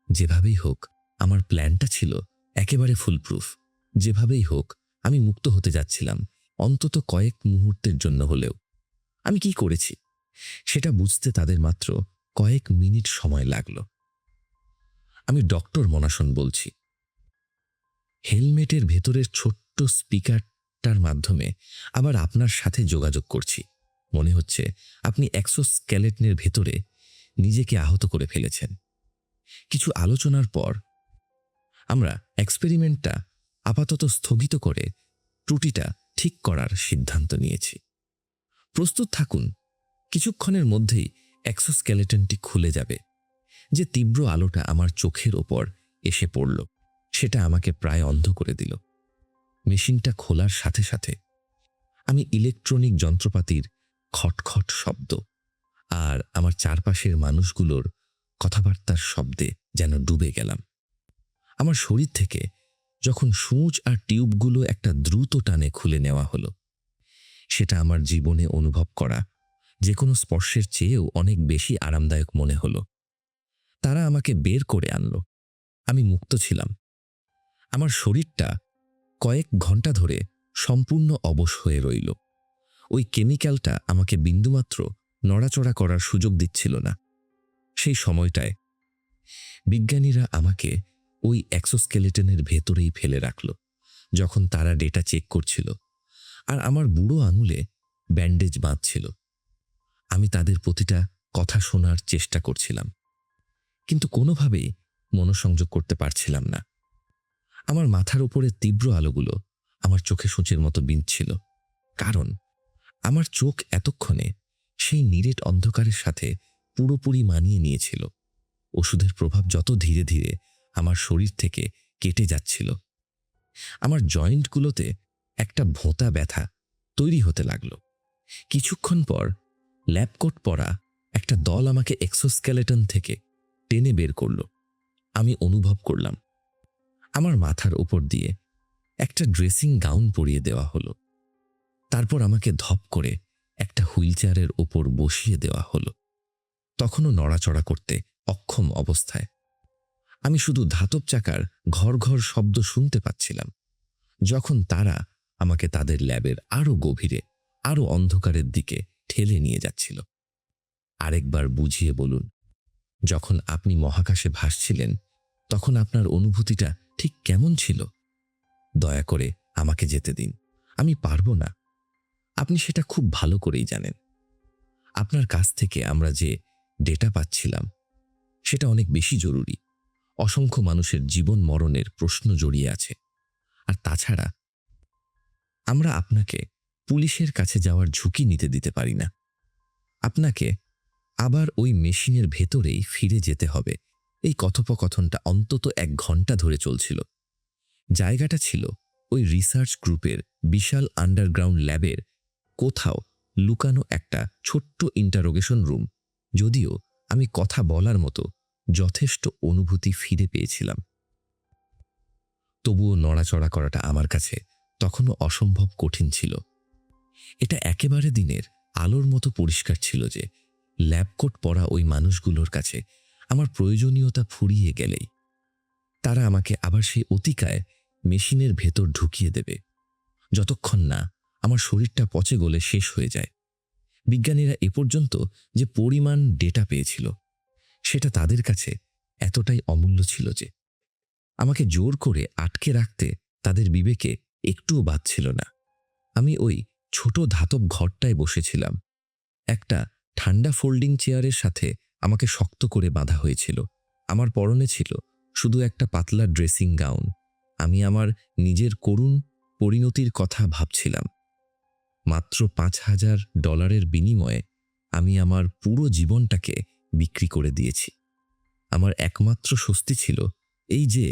যেভাবেই হোক আমার প্ল্যানটা ছিল একেবারে ফুলপ্রুফ। যেভাবেই হোক আমি মুক্ত হতে যাচ্ছিলাম, অন্তত কয়েক মুহূর্তের জন্য হলেও। আমি কি করেছি সেটা বুঝতে তাদের মাত্র কয়েক মিনিট সময় লাগলো। আমি ডক্টর মনাসন বলছি। হেলমেটের ভেতরের ছোট্ট স্পিকারটার মাধ্যমে আবার আপনার সাথে যোগাযোগ করছি। মনে হচ্ছে আপনি এক্সোস্কেলেটনের ভেতরে নিজেকে আহত করে ফেলেছেন। কিছু আলোচনার পর আমরা এক্সপেরিমেন্টটা আপাতত স্থগিত করে ত্রুটিটা ঠিক করার সিদ্ধান্ত নিয়েছি। প্রস্তুত থাকুন, কিছুক্ষণের মধ্যেই এক্সোস্কেলেটনটি খুলে যাবে। যে তীব্র আলোটা আমার চোখের ওপর এসে পড়ল সেটা আমাকে প্রায় অন্ধ করে দিল। মেশিনটা খোলার সাথে সাথে আমি ইলেকট্রনিক যন্ত্রপাতির খটখট শব্দ আর আমার চারপাশের মানুষগুলোর কথাবার্তার শব্দে যেন ডুবে গেলাম। আমার শরীর থেকে যখন সূঁচ আর টিউবগুলো একটা দ্রুত টানে খুলে নেওয়া হলো, সেটা আমার জীবনে অনুভব করা যে কোনো স্পর্শের চেয়েও অনেক বেশি আরামদায়ক মনে হলো। তারা আমাকে বের করে আনলো। আমি মুক্ত ছিলাম। আমার শরীরটা কয়েক ঘন্টা ধরে সম্পূর্ণ অবশ হয়ে রইল। ওই কেমিক্যালটা আমাকে বিন্দুমাত্র নড়াচড়া করার সুযোগ দিচ্ছিল না। সেই সময়টায় বিজ্ঞানীরা আমাকে ওই এক্সোস্কেলেটনের ভেতরেই ফেলে রাখল যখন তারা ডেটা চেক করছিল, আর আমার বুড়ো আঙুলে ব্যান্ডেজ বাঁধছিল। আমি তাদের প্রতিটা কথা শোনার চেষ্টা করছিলাম, কিন্তু কোনোভাবেই মনোসংযোগ করতে পারছিলাম না। আমার মাথার উপরে তীব্র আলোগুলো আমার চোখে সূচের মতো বিঁধছিল, কারণ আমার চোখ এতক্ষণে সেই নিরেট অন্ধকারের সাথে পুরোপুরি মানিয়ে নিয়েছিল। ওষুধের প্রভাব যত ধীরে ধীরে আমার শরীর থেকে কেটে যাচ্ছিল, আমার জয়েন্টগুলোতে একটা ভোঁতা ব্যথা তৈরি হতে লাগল। কিছুক্ষণ পর ল্যাবকোট পরা একটা দল আমাকে এক্সোস্কেলেটন থেকে টেনে বের করল। আমি অনুভব করলাম আমার মাথার উপর দিয়ে একটা ড্রেসিং গাউন পরিয়ে দেওয়া হলো। তারপর আমাকে ধপ করে একটা হুইলচেয়ারের ওপর বসিয়ে দেওয়া হলো, তখনও নড়াচড়া করতে অক্ষম অবস্থায়। আমি শুধু ধাতব চাকার ঘর ঘর শব্দ শুনতে পাচ্ছিলাম যখন তারা আমাকে তাদের ল্যাবের আরো গভীরে, আরো অন্ধকারের দিকে ঠেলে নিয়ে যাচ্ছিল। আরেকবার বুঝিয়ে বলুন, যখন আপনি মহাকাশে ভাসছিলেন তখন আপনার অনুভূতিটা ঠিক কেমন ছিল? দয়া করে আমাকে যেতে দিন, আমি পারবো না। আপনি সেটা খুব ভালো করেই জানেন। আপনার কাছ থেকে আমরা যে ডেটা পাচ্ছিলাম সেটা অনেক বেশি জরুরি। অসংখ্য মানুষের জীবন মরণের প্রশ্ন জড়িয়ে আছে। আর তাছাড়া আমরা আপনাকে পুলিশের কাছে যাওয়ার ঝুঁকি নিতে দিতে পারি না। আপনাকে আবার ওই মেশিনের ভেতরেই ফিরে যেতে হবে। এই কথোপকথনটা অন্তত 1 ঘন্টা ধরে চলছিল। জায়গাটা ছিল ওই রিসার্চ গ্রুপের বিশাল আন্ডারগ্রাউন্ড ল্যাবের কোথাও লুকানো একটা ছোট্ট ইন্টারোগেশন রুম। যদিও আমি কথা বলার মতো যথেষ্ট অনুভূতি ফিরে পেয়েছিলাম, তবুও নড়াচড়া করাটা আমার কাছে তখনও অসম্ভব কঠিন ছিল। এটা একেবারে দিনের আলোর মতো পরিষ্কার ছিল যে ল্যাবকোট পরা ওই মানুষগুলোর কাছে আমার প্রয়োজনীয়তা ফুরিয়ে গেলেই তারা আমাকে আবার সেই অতিকায় মেশিনের ভেতর ঢুকিয়ে দেবে, যতক্ষণ না আমার শরীরটা পচে গলে শেষ হয়ে যায়। বিজ্ঞানীরা এ পর্যন্ত যে পরিমাণ ডেটা পেয়েছিল সেটা তাদের কাছে এতটাই অমূল্য ছিল যে আমাকে জোর করে আটকে রাখতে তাদের বিবেকে একটুও বাধছিল না। আমি ওই ছোট ধাতব ঘরটায় বসেছিলাম। একটা ঠান্ডা ফোল্ডিং চেয়ারের সাথে আমাকে শক্ত করে বাঁধা হয়েছিল। আমার পরনে ছিল শুধু একটা পাতলা ড্রেসিং গাউন। আমি আমার নিজের করুণ পরিণতির কথা ভাবছিলাম। মাত্র $5,000 বিনিময়ে আমি আমার পুরো জীবনটাকে বিক্রি করে দিয়েছি। আমার একমাত্র স্বস্তি ছিল এই যে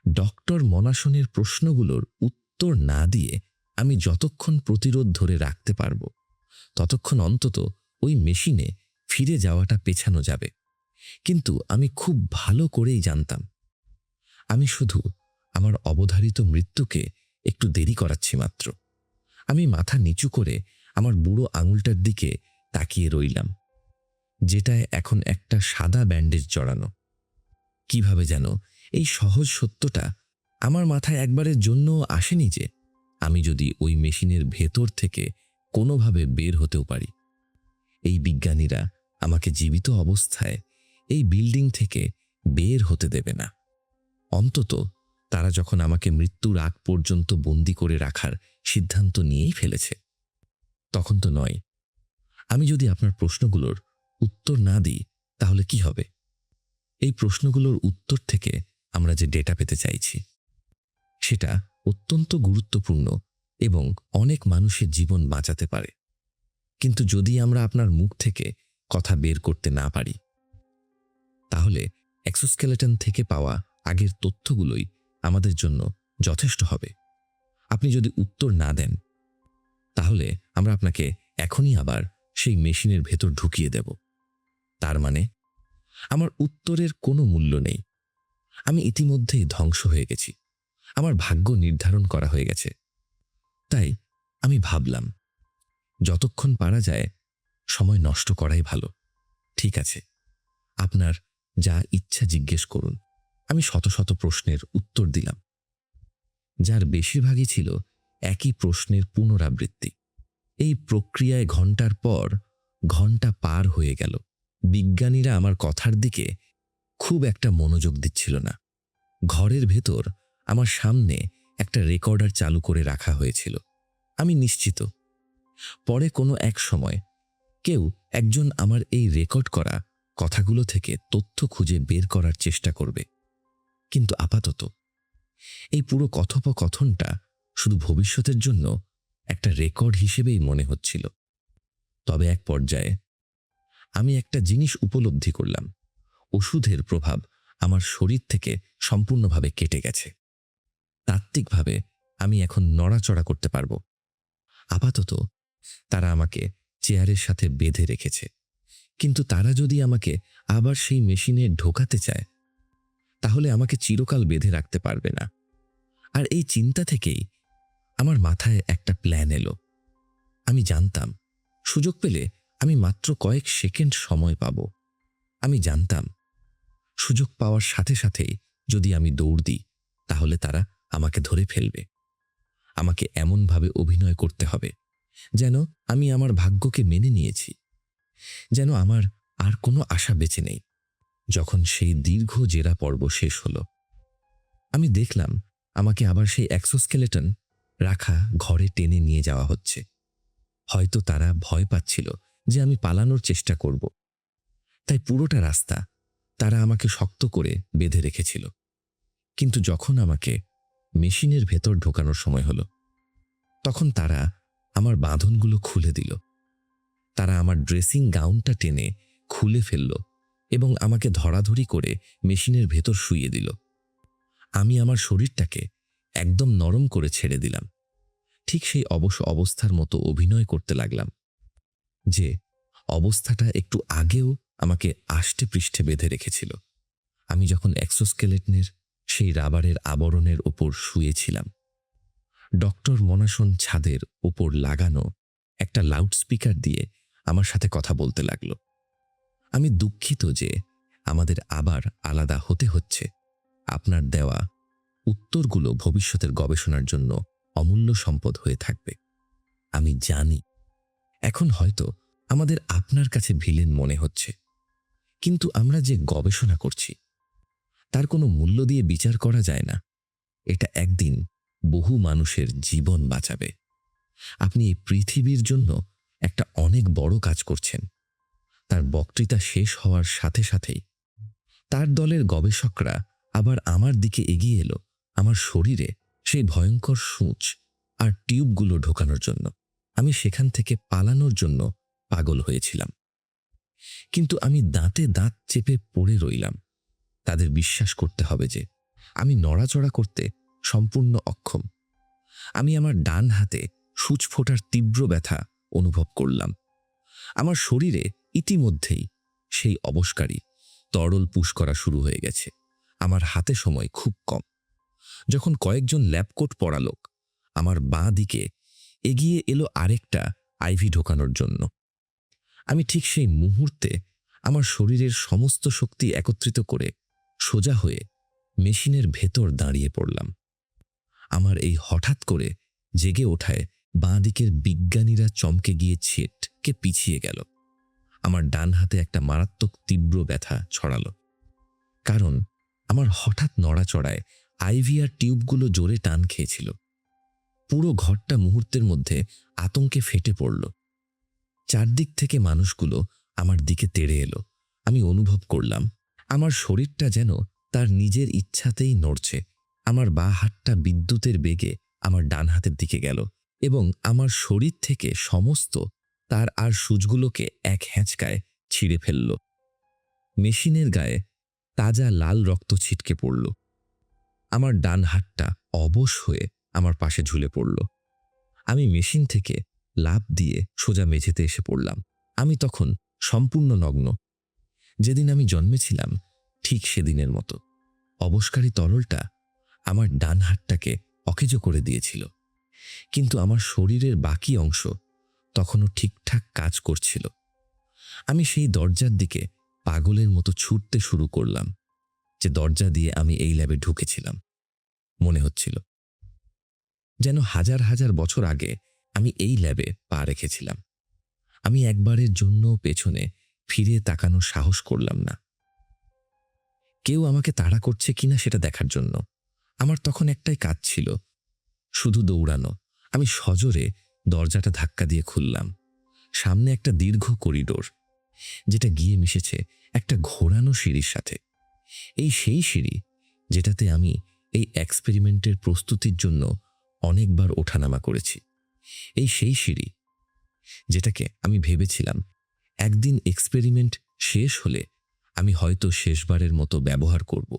ডক্টর মনাসনের প্রশ্নগুলোর উত্তর না দিয়ে আমি যতক্ষণ প্রতিরোধ ধরে রাখতে পারব ততক্ষণ অন্তত ওই মেশিনে ফিরে যাওয়াটা পেছানো যাবে। কিন্তু আমি খুব ভালো করেই জানতাম আমি শুধু আমার অবধারিত মৃত্যুকে একটু দেরি করাচ্ছি মাত্র। আমি মাথা নিচু করে আমার বুড়ো আঙুলটার দিকে তাকিয়ে রইলাম, যেটায় এখন একটা সাদা ব্যান্ডেজ জড়ানো। কিভাবে যেন এই সহজ সত্যটা আমার মাথায় একবারের জন্য আসেনি যে আমি যদি ওই মেশিনের ভেতর থেকে কোনোভাবে বের হতেও পারি, এই বিজ্ঞানীরা আমাকে জীবিত অবস্থায় এই বিল্ডিং থেকে বের হতে দেবে না। অন্তত তারা যখন আমাকে মৃত্যুর আগ পর্যন্ত বন্দি করে রাখার সিদ্ধান্ত নিয়েই ফেলেছে, তখন তো নয়। আমি যদি আপনার প্রশ্নগুলোর উত্তর না দিই তাহলে কি হবে? এই প্রশ্নগুলোর উত্তর থেকে আমরা যে ডেটা পেতে চাইছি সেটা অত্যন্ত গুরুত্বপূর্ণ এবং অনেক মানুষের জীবন বাঁচাতে পারে। কিন্তু যদি আমরা আপনার মুখ থেকে কথা বের করতে না পারি, তাহলে এক্সোস্কেলেটন থেকে পাওয়া আগের তথ্যগুলোই আমাদের জন্য যথেষ্ট হবে। আপনি যদি উত্তর না দেন, তাহলে আমরা আপনাকে এখনই আবার সেই মেশিনের ভেতর ঢুকিয়ে দেব। তার মানে আমার উত্তরের কোনো মূল্য নেই। আমি ইতিমধ্যেই ধ্বংস হয়ে গেছি। আমার ভাগ্য নির্ধারণ করা হয়ে গেছে। তাই আমি ভাবলাম, যতক্ষণ পারা যায় সময় নষ্ট করাই ভালো। ঠিক আছে, আপনার যা ইচ্ছা জিজ্ঞেস করুন। আমি শত শত প্রশ্নের উত্তর দিলাম, যার বেশিরভাগই ছিল একই প্রশ্নের পুনরাবৃত্তি। এই প্রক্রিয়ায় ঘন্টার পর ঘন্টা পার হয়ে গেল। বিজ্ঞানীরা আমার কথার দিকে খুব একটা মনোযোগ দিচ্ছিল না। ঘরের ভেতর আমার সামনে একটা রেকর্ডার চালু করে রাখা হয়েছিল। আমি নিশ্চিত পরে কোনো এক সময় কেউ একজন আমার এই রেকর্ড করা কথাগুলো থেকে তথ্য খুঁজে বের করার চেষ্টা করবে। কিন্তু আপাতত এই পুরো কথোপকথনটা শুধু ভবিষ্যতের জন্য একটা রেকর্ড হিসেবেই মনে হচ্ছিল। তবে এক পর্যায়ে আমি একটা জিনিস উপলব্ধি করলাম। ওষুধের প্রভাব আমার শরীর থেকে সম্পূর্ণভাবে কেটে গেছে। তাত্ত্বিকভাবে আমি এখন নড়াচড়া করতে পারবো। আপাতত তারা আমাকে চেয়ারের সাথে বেঁধে রেখেছে, কিন্তু তারা যদি আমাকে আবার সেই মেশিনে ঢোকাতে চায়, তাহলে আমাকে চিরকাল বেঁধে রাখতে পারবে না। আর এই চিন্তা থেকেই আমার মাথায় একটা প্ল্যান এলো। আমি জানতাম সুযোগ পেলে আমি মাত্র কয়েক সেকেন্ড সময় পাব। আমি জানতাম সুযোগ পাওয়ার সাথে সাথেই যদি আমি দৌড় দিই, তাহলে তারা আমাকে ধরে ফেলবে। আমাকে এমনভাবে অভিনয় করতে হবে যেন আমি আমার ভাগ্যকে মেনে নিয়েছি, যেন আমার আর কোনো আশা বেঁচে নেই। যখন সেই দীর্ঘ জেরা পর্ব শেষ হলো, আমি দেখলাম আমাকে আবার সেই এক্সোস্কেলেটন রাখা ঘরে টেনে নিয়ে যাওয়া হচ্ছে। হয়তো তারা ভয় পাচ্ছিল যে আমি পালানোর চেষ্টা করব, তাই পুরোটা রাস্তা তারা আমাকে শক্ত করে বেঁধে রেখেছিল। কিন্তু যখন আমাকে মেশিনের ভেতর ঢোকানোর সময় হলো, তখন তারা আমার বাঁধনগুলো খুলে দিল। তারা আমার ড্রেসিং গাউনটা টেনে খুলে ফেলল এবং আমাকে ধরাধরি করে মেশিনের ভেতর শুইয়ে দিল। আমি আমার শরীরটাকে একদম নরম করে ছেড়ে দিলাম। ঠিক সেই অবশ অবস্থার মতো অভিনয় করতে লাগলাম, যে অবস্থাটা একটু আগেও আমাকে আষ্টে পৃষ্ঠে বেঁধে রেখেছিল। আমি যখন এক্সোস্কেলেটনের সেই রাবারের আবরণের ওপর শুয়েছিলাম। ডক্টর মনাসন ছাদের ওপর লাগানো একটা লাউডস্পিকার দিয়ে আমার সাথে কথা বলতে লাগল। আমি দুঃখিত যে আমাদের আবার আলাদা হতে হচ্ছে। আপনার দেওয়া উত্তরগুলো ভবিষ্যতের গবেষণার জন্য অমূল্য সম্পদ হয়ে থাকবে। আমি জানি এখন হয়তো আমাদের আপনার কাছে ভিলেন মনে হচ্ছে, কিন্তু আমরা যে গবেষণা করছি তার কোনো মূল্য দিয়ে বিচার করা যায় না। এটা একদিন বহু মানুষের জীবন বাঁচাবে। আপনি এই পৃথিবীর জন্য একটা অনেক বড় কাজ করছেন। তার বক্তৃতা শেষ হওয়ার সাথে সাথেই তার দলের গবেষকরা আবার আমার দিকে এগিয়ে এলো, আমার শরীরে সেই ভয়ঙ্কর সূঁচ আর টিউবগুলো ঢোকানোর জন্য। আমি সেখান থেকে পালানোর জন্য পাগল হয়েছিলাম, কিন্তু আমি দাঁতে দাঁত চেপে পড়ে রইলাম। তাদের বিশ্বাস করতে হবে যে আমি নড়াচড়া করতে সম্পূর্ণ অক্ষম। আমি আমার ডান হাতে সূচ ফোটার তীব্র ব্যথা অনুভব করলাম। আমার শরীরে ইতিমধ্যেই সেই অবস্কারী তরল পুশ করা শুরু হয়ে গেছে। আমার হাতে সময় খুব কম। যখন কয়েকজন ল্যাবকোট পরা লোক আমার বাঁ দিকে এগিয়ে এলো আরেকটা আইভি ঢোকানোর জন্য, আমি ঠিক সেই মুহূর্তে আমার শরীরের সমস্ত শক্তি একত্রিত করে সোজা হয়ে মেশিনের ভেতর দাঁড়িয়ে পড়লাম। আমার এই হঠাৎ করে জেগে ওঠায় বাঁ দিকের বিজ্ঞানীরা চমকে গিয়ে ছিটকে পিছিয়ে গেল। আমার ডান হাতে একটা মারাত্মক তীব্র ব্যথা ছড়ালো, কারণ আমার হঠাৎ নড়াচড়ায় আইভিআর টিউবগুলো জোরে টান খেয়েছিল। পুরো ঘরটা মুহূর্তের মধ্যে আতঙ্কে ফেটে পড়ল। চারদিক থেকে মানুষগুলো আমার দিকে তেড়ে এলো। আমি অনুভব করলাম আমার শরীরটা যেন তার নিজের ইচ্ছাতেই নড়ছে। আমার বাঁ হাতটা বিদ্যুতের বেগে আমার ডান হাতের দিকে গেল এবং আমার শরীর থেকে সমস্ত তার আর সূচগুলোকে এক হ্যাঁচকায় ছিঁড়ে ফেলল। মেশিনের গায়ে তাজা লাল রক্ত ছিটকে পড়ল। আমার ডান হাতটা অবশ হয়ে আমার পাশে ঝুলে পড়ল। আমি মেশিন থেকে লাফ দিয়ে সোজা মেঝেতে এসে পড়লাম। আমি তখন সম্পূর্ণ নগ্ন। যেদিন আমি জন্মেছিলাম ঠিক সেদিনের মতো। অবশকারী তরলটা আমার ডান হাতটাকে অকেজো করে দিয়েছিল, কিন্তু আমার শরীরের বাকি অংশ তখনও ঠিকঠাক কাজ করছিল। আমি সেই দরজার দিকে পাগলের মতো ছুটতে শুরু করলাম, যে দরজা দিয়ে আমি এই ল্যাবে ঢুকেছিলাম। মনে হচ্ছিল যেন হাজার হাজার বছর আগে আমি এই ল্যাবে পা রেখেছিলাম। আমি একবারের জন্য পেছনে ফিরে তাকানোর সাহস করলাম না, কেউ আমাকে তাড়া করছে কিনা সেটা দেখার জন্য। আমার তখন একটাই কাজ ছিল, শুধু দৌড়ানো। আমি সজোরে দরজাটা ধাক্কা দিয়ে খুললাম। সামনে একটা দীর্ঘ করিডোর, যেটা গিয়ে মিশেছে একটা ঘোরানো সিঁড়ির সাথে। এই সেই সিঁড়ি যেটাতে আমি এই এক্সপেরিমেন্টের প্রস্তুতির জন্য অনেকবার ওঠানামা করেছি। এই সেই সিঁড়ি যেটাকে আমি ভেবেছিলাম একদিন এক্সপেরিমেন্ট শেষ হলে আমি হয়তো শেষবারের মতো ব্যবহার করব।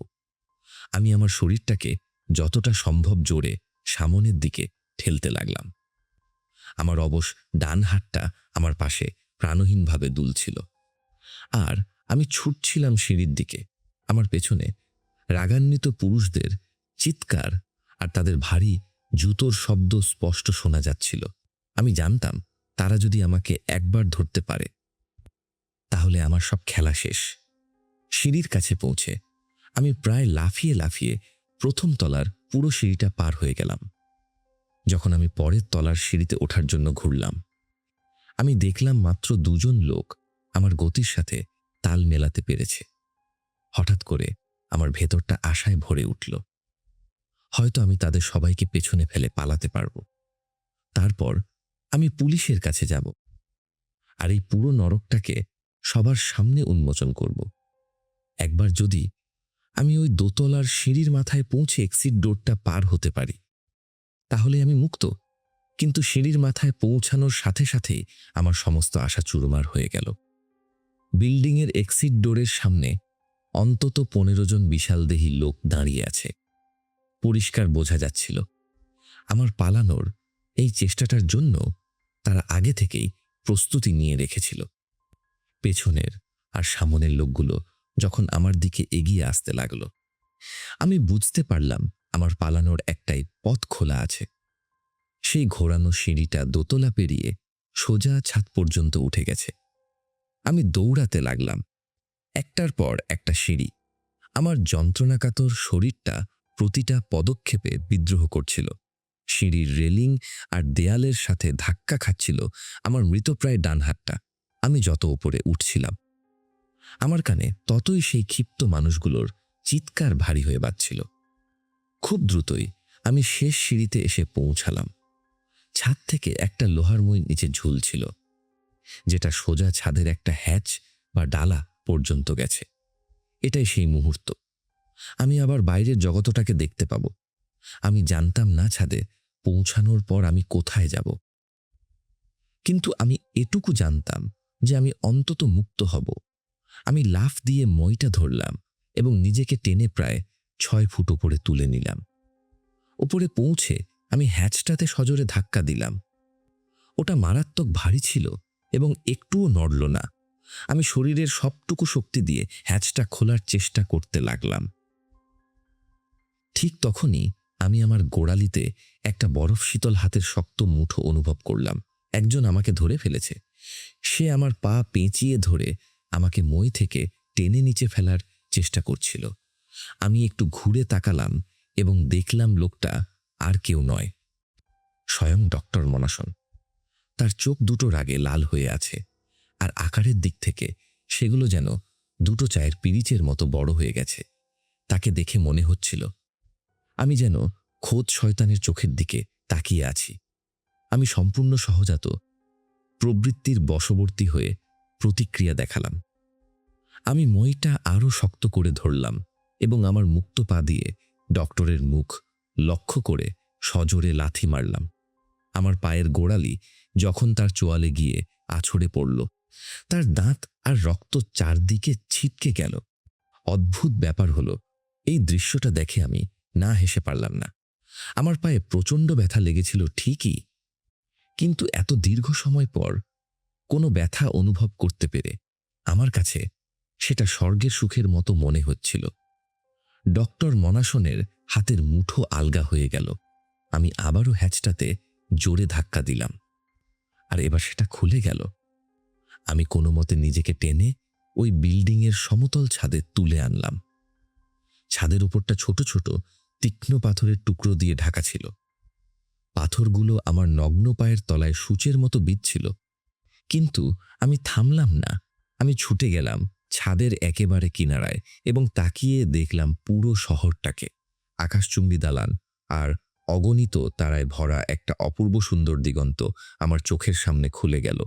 আমি আমার শরীরটাকে যতটা সম্ভব জোরে সামনের দিকে ঠেলতে লাগলাম। আমার অবশ ডান হাতটা আমার পাশে প্রাণহীনভাবে দুলছিল, আর আমি ছুটছিলাম সিঁড়ির দিকে। আমার পেছনে রাগান্বিত পুরুষদের চিৎকার আর তাদের ভারী জুতোর শব্দ স্পষ্ট শোনা যাচ্ছিল। আমি জানতাম তারা যদি আমাকে একবার ধরতে পারে তাহলে আমার সব খেলা শেষ। সিঁড়ির কাছে পৌঁছে আমি প্রায় লাফিয়ে লাফিয়ে প্রথম তলার পুরো সিঁড়িটা পার হয়ে গেলাম। যখন আমি পরের তলার সিঁড়িতে ওঠার জন্য ঘুরলাম, আমি দেখলাম মাত্র দুজন লোক আমার গতির সাথে তাল মেলাতে পেরেছে। হঠাৎ করে আমার ভেতরটা আশায় ভরে উঠল, হয়তো আমি তাদের সবাইকে পেছনে ফেলে পালাতে পারব। তারপর আমি পুলিশের কাছে যাব আর এই পুরো নরকটাকে সবার সামনে উন্মোচন করব। একবার যদি আমি ওই দোতলার সিঁড়ির মাথায় পৌঁছে এক্সিট ডোরটা পার হতে পারি তাহলে আমি মুক্ত। কিন্তু সিঁড়ির মাথায় পৌঁছানোর সাথে সাথেই আমার সমস্ত আশা চুরমার হয়ে গেল। বিল্ডিংয়ের এক্সিট ডোরের সামনে অন্তত 15 জন বিশালদেহী লোক দাঁড়িয়ে আছে। পরিষ্কার বোঝা যাচ্ছিল আমার পালানোর এই চেষ্টাটার জন্য তারা আগে থেকেই প্রস্তুতি নিয়ে রেখেছিল। পেছনের আর সামনের লোকগুলো যখন আমার দিকে এগিয়ে আসতে লাগলো, আমি বুঝতে পারলাম আমার পালানোর একটাই পথ খোলা আছে। সেই ঘোরানো সিঁড়িটা দোতলা পেরিয়ে সোজা ছাদ পর্যন্ত উঠে গেছে। আমি দৌড়াতে লাগলাম, একটার পর একটা সিঁড়ি। আমার যন্ত্রণাকাতর শরীরটা প্রতিটা পদক্ষেপে বিদ্রোহ করছিল। সিঁড়ির রেলিং আর দেয়ালের সাথে ধাক্কা খাচ্ছিল আমার মৃতপ্রায় ডান হাতটা। আমি যত উপরে উঠছিলাম আমার কানে ততই সেই ক্ষিপ্ত মানুষগুলোর চিৎকার ভারী হয়ে বাজছিল। খুব দ্রুতই আমি শেষ সিঁড়িতে এসে পৌঁছালাম। ছাদ থেকে একটা লোহার মই নিচে ঝুলছিল, যেটা সোজা ছাদের একটা হ্যাচ বা ডালা পর্যন্ত গেছে। এটাই সেই মুহূর্ত আমি আবার বাইরের জগতটাকে দেখতে পাব। আমি জানতাম না ছাদে পৌঁছানোর পর আমি কোথায় যাব, কিন্তু আমি এটুকু জানতাম যে আমি অন্তত মুক্ত হব। আমি লাফ দিয়ে মইটা ধরলাম এবং নিজেকে টেনে প্রায় 6 ফুট উপরে তুলে নিলাম। উপরে পৌঁছে আমি হ্যাচটাতে সজোরে ধাক্কা দিলাম। ওটা মারাত্মক ভারী ছিল এবং একটুও নড়ল না। আমি শরীরের সবটুকু শক্তি দিয়ে হ্যাচটা খোলার চেষ্টা করতে লাগলাম। ঠিক তখনই আমি আমার গোড়ালিতে একটা বরফ শীতল হাতের শক্ত মুঠো অনুভব করলাম। একজন আমাকে ধরে ফেলেছে। সে আমার পা পেঁচিয়ে ধরে আমাকে মই থেকে টেনে নিচে ফেলার চেষ্টা করছিল। আমি একটু ঘুরে তাকালাম এবং দেখলাম লোকটা আর কেউ নয়, স্বয়ং ডক্টর মনাসন। তার চোখ দুটো রাগে লাল হয়ে আছে, আর আকারের দিক থেকে সেগুলো যেন দুটো চায়ের পিরিচের মতো বড় হয়ে গেছে। তাকে দেখে মনে হচ্ছিল আমি যেন খোদ শয়তানের চোখের দিকে তাকিয়ে আছি। আমি সম্পূর্ণ সহজাত প্রবৃত্তির বশবর্তী হয়ে প্রতিক্রিয়া দেখালাম। আমি মইটা আরো শক্ত করে ধরলাম এবং আমার মুক্ত পা দিয়ে ডক্টরের মুখ লক্ষ্য করে সজোরে লাথি মারলাম। আমার পায়ের গোড়ালি যখন তার চোয়ালে গিয়ে আছড়ে পড়ল, তার দাঁত আর রক্ত চারদিকে ছিটকে গেল। অদ্ভুত ব্যাপার হলো, এই দৃশ্যটা দেখে আমি না হেসে পারলাম না। আমার পায়ে প্রচণ্ড ব্যথা লেগেছিল ঠিকই, কিন্তু এত দীর্ঘ সময় পর কোনো ব্যথা অনুভব করতে পেরে আমার কাছে সেটা স্বর্গের সুখের মতো মনে হচ্ছিল। ডক্টর মনাসনের হাতের মুঠো আলগা হয়ে গেল। আমি আবারও হ্যাচটাতে জোরে ধাক্কা দিলাম, আর এবার সেটা খুলে গেল। আমি কোনো মতে নিজেকে টেনে ওই বিল্ডিংয়ের সমতল ছাদে তুলে আনলাম। ছাদের উপরটা ছোট ছোট তীক্ষ্ণ পাথরের টুকরো দিয়ে ঢাকা ছিল। পাথরগুলো আমার নগ্ন পায়ের তলায় সূচের মতো বিঁধছিল, কিন্তু আমি থামলাম না। আমি ছুটে গেলাম ছাদের একেবারে কিনারায় এবং তাকিয়ে দেখলাম পুরো শহরটাকে। আকাশচুম্বী দালান আর অগণিত তারায় ভরা একটা অপূর্ব সুন্দর দিগন্ত আমার চোখের সামনে খুলে গেল।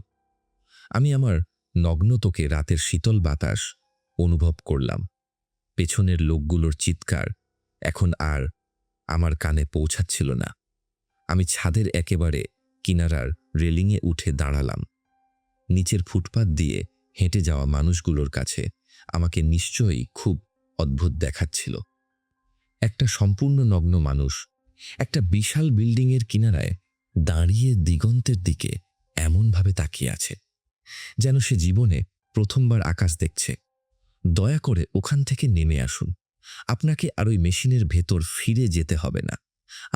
আমি আমার নগ্নতোকে রাতের শীতল বাতাস অনুভব করলাম। পেছনের লোকগুলোর চিৎকার এখন আর আমার কানে পৌঁছাচ্ছিল না। আমি ছাদের একেবারে কিনারার রেলিংয়ে উঠে দাঁড়ালাম। নিচের ফুটপাত দিয়ে হেঁটে যাওয়া মানুষগুলোর কাছে আমাকে নিশ্চয়ই খুব অদ্ভুত দেখাচ্ছিল। একটা সম্পূর্ণ নগ্ন মানুষ একটা বিশাল বিল্ডিংয়ের কিনারায় দাঁড়িয়ে দিগন্তের দিকে এমনভাবে তাকিয়ে আছে, যেন সে জীবনে প্রথমবার আকাশ দেখছে। দয়া করে ওখান থেকে নেমে আসুন। আপনাকে আর ওই মেশিনের ভেতর ফিরে যেতে হবে না।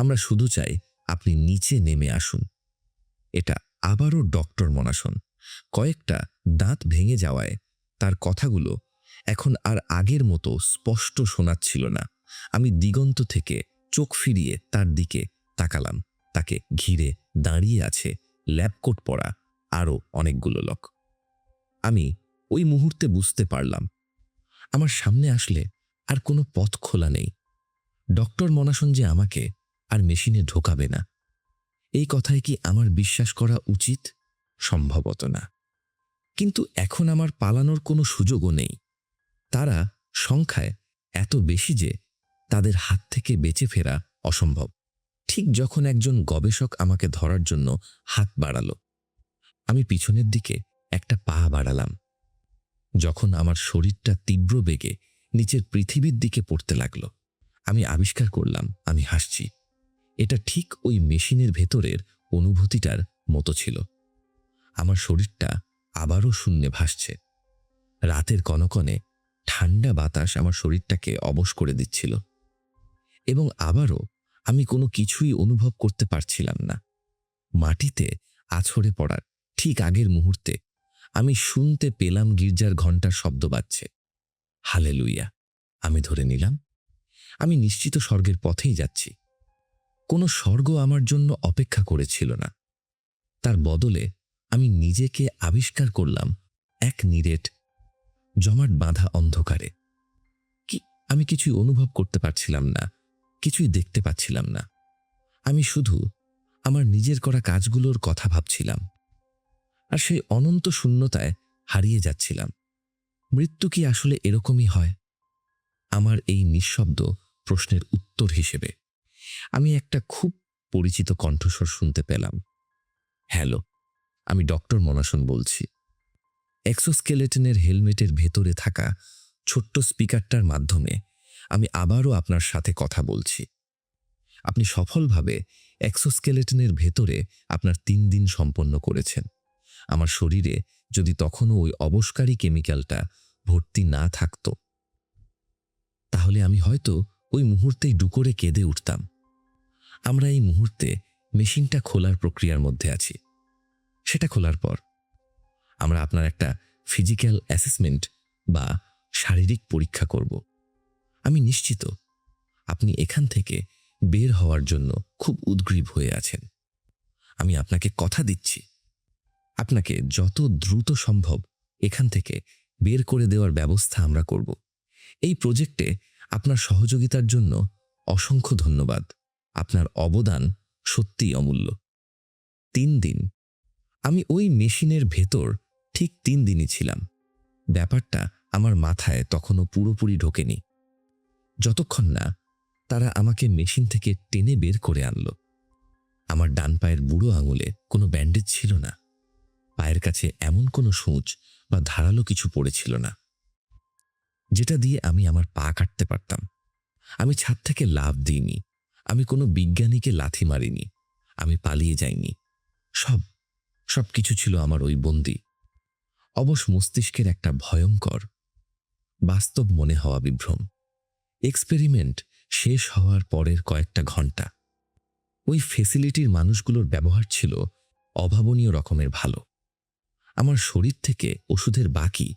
আমরা শুধু চাই আপনি নিচে নেমে আসুন। এটা আবারও ডক্টর মনাসন। কয়েকটা দাঁত ভেঙে যাওয়ায় তার কথাগুলো এখন আর আগের মতো স্পষ্ট শোনাচ্ছিল না। আমি দিগন্ত থেকে চোখ ফিরিয়ে তার দিকে তাকালাম। তাকে ঘিরে দাঁড়িয়ে আছে ল্যাবকোট পরা আরও অনেকগুলো লোক। আমি ওই মুহূর্তে বুঝতে পারলাম আমার সামনে আসলে আর কোনো পথ খোলা নেই। ডক্টর মনাসন যে আমাকে আর মেশিনে ঢোকাবে না, এই কথায় কি আমার বিশ্বাস করা উচিত? সম্ভবত না। কিন্তু এখন আমার পালানোর কোনো সুযোগও নেই। তারা সংখ্যায় এত বেশি যে তাদের হাত থেকে বেঁচে ফেরা অসম্ভব। ঠিক যখন একজন গবেষক আমাকে ধরার জন্য হাত বাড়ালো, আমি পিছনের দিকে একটা পা বাড়ালাম। যখন আমার শরীরটা তীব্র বেগে নিচের পৃথিবীর দিকে পড়তে লাগলো, আমি আবিষ্কার করলাম আমি হাসছি। এটা ঠিক ওই মেশিনের ভেতরের অনুভূতিটার মতো ছিল। আমার শরীরটা আবারও শূন্যে ভাসছে। রাতের কনকনে ঠান্ডা বাতাস আমার শরীরটাকে অবশ করে দিচ্ছিল, এবং আবারও আমি কোনো কিছুই অনুভব করতে পারছিলাম না। মাটিতে আছড়ে পড়ার ঠিক আগের মুহূর্তে আমি শুনতে পেলাম গির্জার ঘণ্টার শব্দ বাজছে। হালেলুইয়া! আমি ধরে নিলাম আমি নিশ্চিত স্বর্গের পথেই যাচ্ছি। কোনো স্বর্গ আমার জন্য অপেক্ষা করেছিল না। তার বদলে আমি নিজেকে আবিষ্কার করলাম এক নিরেট জমাট বাঁধা অন্ধকারে। আমি কিছুই অনুভব করতে পারছিলাম না, কিছুই দেখতে পাচ্ছিলাম না। আমি শুধু আমার নিজের করা কাজগুলোর কথা ভাবছিলাম, আর সেই অনন্ত শূন্যতায় হারিয়ে যাচ্ছিলাম। মৃত্যু কি আসলে এরকমই হয়? আমার এই নিঃশব্দ প্রশ্নের উত্তর হিসেবে আমি একটা খুব পরিচিত কণ্ঠস্বর শুনতে পেলাম। হ্যালো, আমি ডক্টর মনাসন বলছি। এক্সোস্কেলেটনের হেলমেটের ভেতরে থাকা ছোট্ট স্পিকারটার মাধ্যমে আমি আবারও আপনার সাথে কথা বলছি। আপনি সফলভাবে এক্সোস্কেলেটনের ভেতরে আপনার 3 দিন সম্পন্ন করেছেন। আমার শরীরে যদি তখনও ওই অবশকারী কেমিক্যালটা ভর্তি না থাকত, তাহলে আমি হয়তো ওই মুহূর্তেই ডুকরে কেঁদে উঠতাম। আমরা এই মুহূর্তে মেশিনটা খোলার প্রক্রিয়ার মধ্যে আছি। সেটা খোলার পর আমরা আপনার একটা ফিজিক্যাল অ্যাসেসমেন্ট বা শারীরিক পরীক্ষা করব। আমি নিশ্চিত আপনি এখান থেকে বের হওয়ার জন্য খুব উদ্গ্রীব হয়ে আছেন। আমি আপনাকে কথা দিচ্ছি, আপনাকে যত দ্রুত সম্ভব এখান থেকে বের করে দেওয়ার ব্যবস্থা আমরা করব। এই প্রজেক্টে আপনার সহযোগিতার জন্য অসংখ্য ধন্যবাদ। আপনার অবদান সত্যিই অমূল্য। 3 দিন আমি ওই মেশিনের ভেতর ঠিক 3 দিনই ছিলাম। ব্যাপারটা আমার মাথায় তখনও পুরোপুরি ঢোকেনি, যতক্ষণ না তারা আমাকে মেশিন থেকে টেনে বের করে আনলো। আমার ডান পায়ের বুড়ো আঙুলে কোনো ব্যান্ডেজ ছিল না। পায়ের কাছে এমন কোনো সূঁচ বা ধারালো কিছু পড়েছিল না যেটা দিয়ে আমি আমার পা কাটতে পারতাম। আমি ছাদ থেকে লাফ দিইনি, আমি কোনো বিজ্ঞানীকে লাথি মারিনি, আমি পালিয়ে যাইনি। সব সব কিছু ছিল আমার ওই বন্দি অবশ মস্তিষ্কের একটা ভয়ঙ্কর বাস্তব মনে হওয়া বিভ্রম। এক্সপেরিমেন্ট শেষ হওয়ার পরের কয়েকটা ঘন্টা ওই ফেসিলিটির মানুষগুলোর ব্যবহার ছিল অভাবনীয় রকমের ভালো। আমার শরীর থেকে ওষুধের বাকি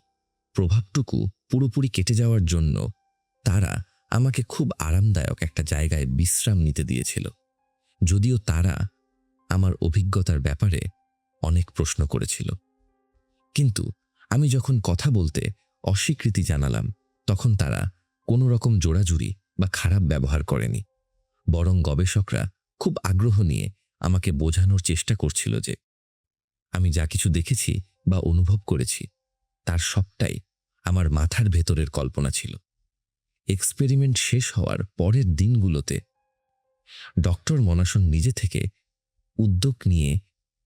প্রভাবটুকু পুরোপুরি কেটে যাওয়ার জন্য তারা আমাকে খুব আরামদায়ক একটা জায়গায় বিশ্রাম নিতে দিয়েছিল, যদিও তারা আমার অভিজ্ঞতার ব্যাপারে অনেক প্রশ্ন করেছিল। কিন্তু আমি যখন কথা বলতে অস্বীকৃতি জানালাম, তখন তারা কোনো রকম জোড়াজুড়ি বা খারাপ ব্যবহার করেনি। বরং গবেষকরা খুব আগ্রহ নিয়ে আমাকে বোঝানোর চেষ্টা করছিল যে আমি যা কিছু দেখেছি বা অনুভব করেছি তার সবটাই আমার মাথার ভেতরের কল্পনা ছিল। এক্সপেরিমেন্ট শেষ হওয়ার পরের দিনগুলোতে ডক্টর মনাসন নিজে থেকে উদ্যোগ নিয়ে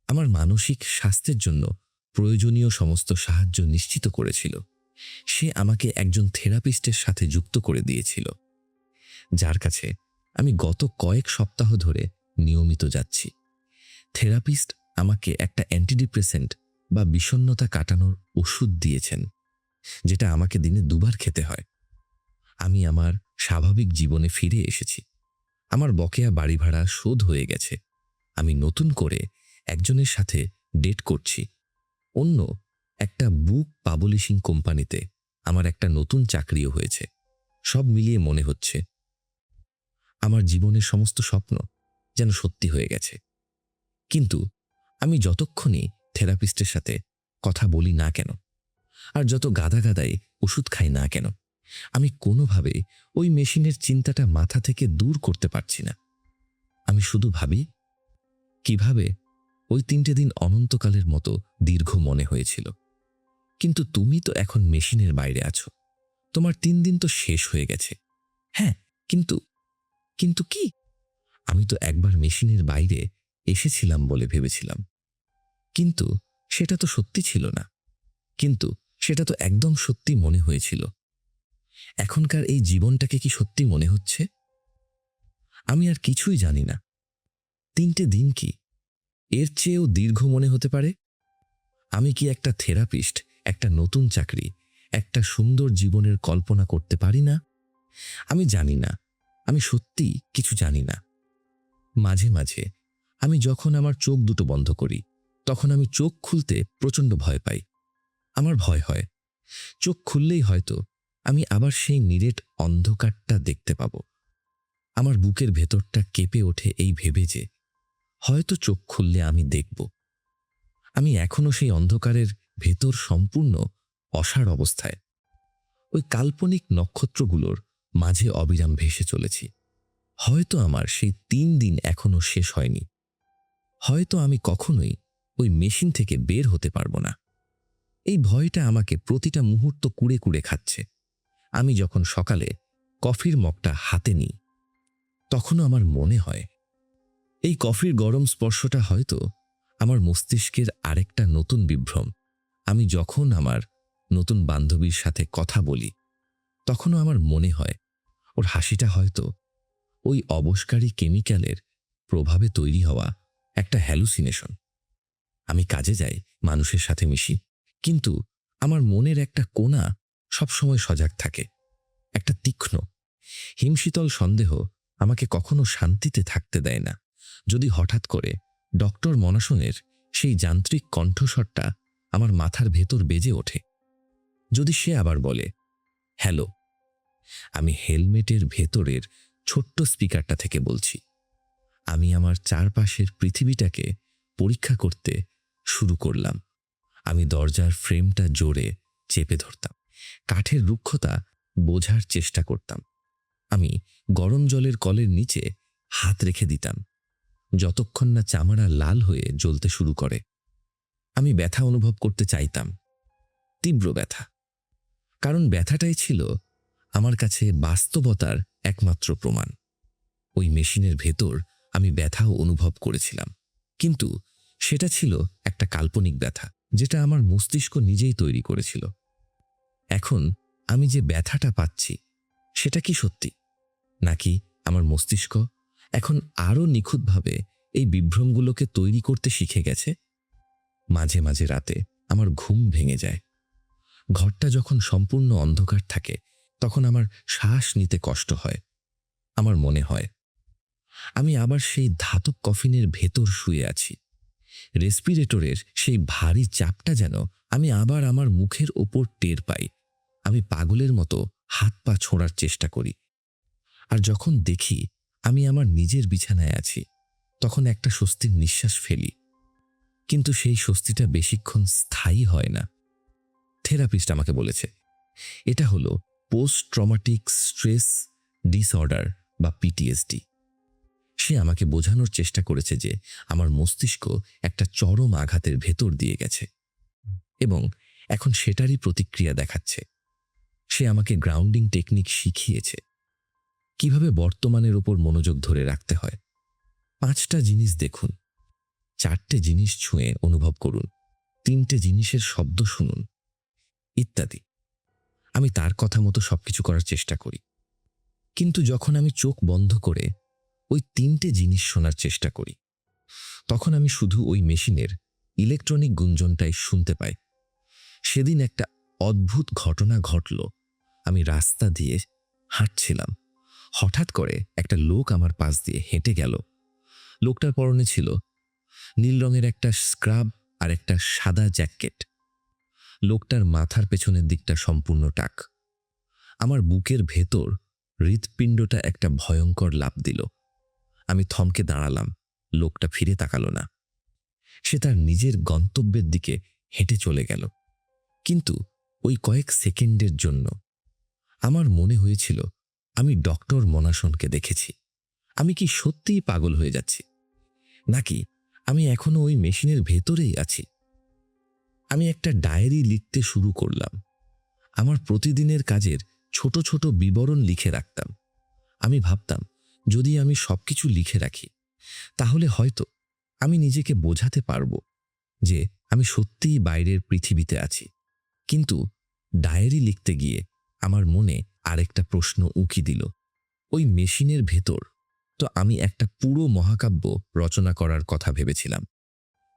আমার মানসিক স্বাস্থ্যের জন্য প্রয়োজনীয় সমস্ত সাহায্য নিশ্চিত করেছিল। সে আমাকে একজন থেরাপিস্টের সাথে যুক্ত করে দিয়েছিল, যার কাছে আমি গত কয়েক সপ্তাহ ধরে নিয়মিত যাচ্ছি। থেরাপিস্ট আমাকে একটা অ্যান্টিডিপ্রেসেন্ট বা বিষণ্ণতা কাটানোর ওষুধ দিয়েছেন, যেটা আমাকে দিনে 2 বার খেতে হয়। আমি আমার স্বাভাবিক জীবনে ফিরে এসেছি। আমার বকেয়া বাড়ি ভাড়া শোধ হয়ে গেছে। আমি নতুন করে একজনের সাথে ডেট করছি। অন্য একটা বুক পাবলিশিং কোম্পানিতে আমার একটা নতুন চাকরিও হয়েছে। সব মিলিয়ে মনে হচ্ছে আমার জীবনের সমস্ত স্বপ্ন যেন সত্যি হয়ে গেছে। কিন্তু আমি যতক্ষণই থেরাপিস্টের সাথে কথা বলি না কেন, আর যত গাদা গাদায় ওষুধ খাই না কেন, আমি কোনোভাবে ওই মেশিনের চিন্তাটা মাথা থেকে দূর করতে পারছি না। আমি শুধু ভাবি কিভাবে ওই 3টে দিন অনন্তকালের মতো দীর্ঘ মনে হয়েছিল। কিন্তু তুমি তো এখন মেশিনের বাইরে আছো, তোমার 3 দিন তো শেষ হয়ে গেছে। হ্যাঁ, কিন্তু কিন্তু কি? আমি তো একবার মেশিনের বাইরে এসেছিলাম বলে ভেবেছিলাম, কিন্তু সেটা তো সত্যি ছিল না। কিন্তু সেটা তো একদম সত্যি মনে হয়েছিল। এখনকার এই জীবনটাকে কি সত্যি মনে হচ্ছে? আমি আর কিছুই জানি না। 3টে দিন কি এর চেয়েও দীর্ঘ মনে হতে পারে? আমি কি একটা থেরাপিস্ট, একটা নতুন চাকরি, একটা সুন্দর জীবনের কল্পনা করতে পারি না? আমি জানি না, আমি সত্যি কিছু জানি না। মাঝে মাঝে আমি যখন আমার চোখ দুটো বন্ধ করি, তখন আমি চোখ খুলতে প্রচণ্ড ভয় পাই। আমার ভয় হয় চোখ খুললেই হয়তো আমি আবার সেই নিরেট অন্ধকারটা দেখতে পাব। আমার বুকের ভেতরটা কেঁপে ওঠে এই ভেবে যে হয়তো চোখ খুললে আমি দেখব। আমি এখনো সেই অন্ধকারের ভেতর সম্পূর্ণ অসাড় অবস্থায় ওই কাল্পনিক নক্ষত্রগুলোর মাঝে অবিরাম ভেসে চলেছি। হয়তো আমার সেই 3 দিন এখনো শেষ হয়নি। হয়তো আমি কখনোই ওই মেশিন থেকে বের হতে পারবো না। এই ভয়টা আমাকে প্রতিটা মুহূর্ত কুড়ে কুড়ে খাচ্ছে। আমি যখন সকালে কফির মগটা হাতে নিই, তখনও আমার মনে হয় এই কফির গরম স্পর্শটা হয়তো আমার মস্তিষ্কের আরেকটা নতুন বিভ্রম। আমি যখন আমার নতুন বান্ধবীর সাথে কথা বলি, তখনও আমার মনে হয় ওর হাসিটা হয়তো ওই অবশকারী কেমিক্যালের প্রভাবে তৈরি হওয়া একটা হ্যালুসিনেশন। আমি কাজে যাই, মানুষের সাথে মিশি, কিন্তু আমার মনের একটা কোণা সবসময় সজাগ থাকে। একটা তীক্ষ্ণ হিমশীতল সন্দেহ আমাকে কখনো শান্তিতে থাকতে দেয় না। যদি হঠাৎ করে ডক্টর মনাসনের সেই যান্ত্রিক কণ্ঠস্বরটা আমার মাথার ভেতর বেজে ওঠে, যদি সে আবার বলে হ্যালো, আমি হেলমেটের ভেতরের ছোট্ট স্পিকারটা থেকে বলছি। আমি আমার চারপাশের পৃথিবীটাকে পরীক্ষা করতে শুরু করলাম। আমি দরজার ফ্রেমটা জোরে চেপে ধরতাম, কাঠের রুক্ষতা বোঝার চেষ্টা করতাম। আমি গরম জলের কলের নিচে হাত রেখে দিতাম যতক্ষণ না চামড়া লাল হয়ে জ্বলতে শুরু করে। আমি ব্যথা অনুভব করতে চাইতাম, তীব্র ব্যথা, কারণ ব্যথাটাই ছিল আমার কাছে বাস্তবতার একমাত্র প্রমাণ। ওই মেশিনের ভেতর আমি ব্যথাও অনুভব করেছিলাম, কিন্তু সেটা ছিল একটা কাল্পনিক ব্যথা, যেটা আমার মস্তিষ্ক নিজেই তৈরি করেছিল। এখন আমি যে ব্যথাটা পাচ্ছি সেটা কি সত্যি, নাকি আমার মস্তিষ্ক এখন আরও নিখুঁতভাবে এই বিভ্রমগুলোকে তৈরি করতে শিখে গেছে? মাঝে মাঝে রাতে আমার ঘুম ভেঙে যায়। ঘরটা যখন সম্পূর্ণ অন্ধকার থাকে তখন আমার শ্বাস নিতে কষ্ট হয়। আমার মনে হয় আমি আবার সেই ধাতব কফিনের ভেতর শুয়ে আছি। রেসপিরেটরের সেই ভারী চাপটা যেন আমি আবার আমার মুখের ওপর টের পাই। আমি পাগলের মতো হাত পা ছোঁড়ার চেষ্টা করি। আর যখন দেখি আমি আমার নিজের বিছানায় আছি, তখন একটা স্বস্তির নিঃশ্বাস ফেলি। কিন্তু সেই স্বস্তিটা বেশিক্ষণ স্থায়ী হয় না। থেরাপিস্ট আমাকে বলেছে এটা হলো পোস্ট ট্রমাটিক স্ট্রেস ডিসঅর্ডার বা পিটিএসডি। সে আমাকে বোঝানোর চেষ্টা করেছে যে আমার মস্তিষ্ক একটা চরম আঘাতের ভেতর দিয়ে গেছে এবং এখন সেটারই প্রতিক্রিয়া দেখাচ্ছে। সে আমাকে গ্রাউন্ডিং টেকনিক শিখিয়েছে, কিভাবে বর্তমানের ওপর মনোযোগ ধরে রাখতে হয়। 5টা জিনিস দেখুন, 4টে জিনিস ছুঁয়ে অনুভব করুন, 3টে জিনিসের শব্দ শুনুন, ইত্যাদি। আমি তার কথা মতো সবকিছু করার চেষ্টা করি, কিন্তু যখন আমি চোখ বন্ধ করে ওই 3টে জিনিস শোনার চেষ্টা করি, তখন আমি শুধু ওই মেশিনের ইলেকট্রনিক গুঞ্জনটাই শুনতে পাই। সেদিন একটা অদ্ভুত ঘটনা ঘটল। আমি রাস্তা দিয়ে হাঁটছিলাম, হঠাৎ করে একটা লোক আমার পাশ দিয়ে হেঁটে গেল। লোকটার পরনে ছিল নীল রঙের একটা স্ক্রাব আর একটা সাদা জ্যাকেট। লোকটার মাথার পেছনের দিকটা সম্পূর্ণ টাক। আমার বুকের ভেতর হৃৎপিণ্ডটা একটা ভয়ঙ্কর লাফ দিল। আমি থমকে দাঁড়ালাম। লোকটা ফিরে তাকালো না। সে তার নিজের গন্তব্যের দিকে হেঁটে চলে গেল। কিন্তু ওই কয়েক সেকেন্ডের জন্য আমার মনে হয়েছিল আমি ডক্টর মোনাসনকে দেখেছি। আমি কি সত্যিই পাগল হয়ে যাচ্ছি, নাকি আমি এখনো ওই মেশিনের ভেতরেই আছি? আমি একটা ডায়েরি লিখতে শুরু করলাম। আমার প্রতিদিনের কাজের ছোট ছোট বিবরণ লিখে রাখতাম। আমি ভাবতাম যদি আমি সবকিছু লিখে রাখি, তাহলে হয়তো আমি নিজেকে বোঝাতে পারবো যে আমি সত্যিই বাইরের পৃথিবীতে আছি। কিন্তু ডায়েরি লিখতে গিয়ে আমার মনে আরেকটা প্রশ্ন উঁকি দিল। ওই মেশিনের ভেতর তো আমি একটা পুরো মহাকাব্য রচনা করার কথা ভেবেছিলাম।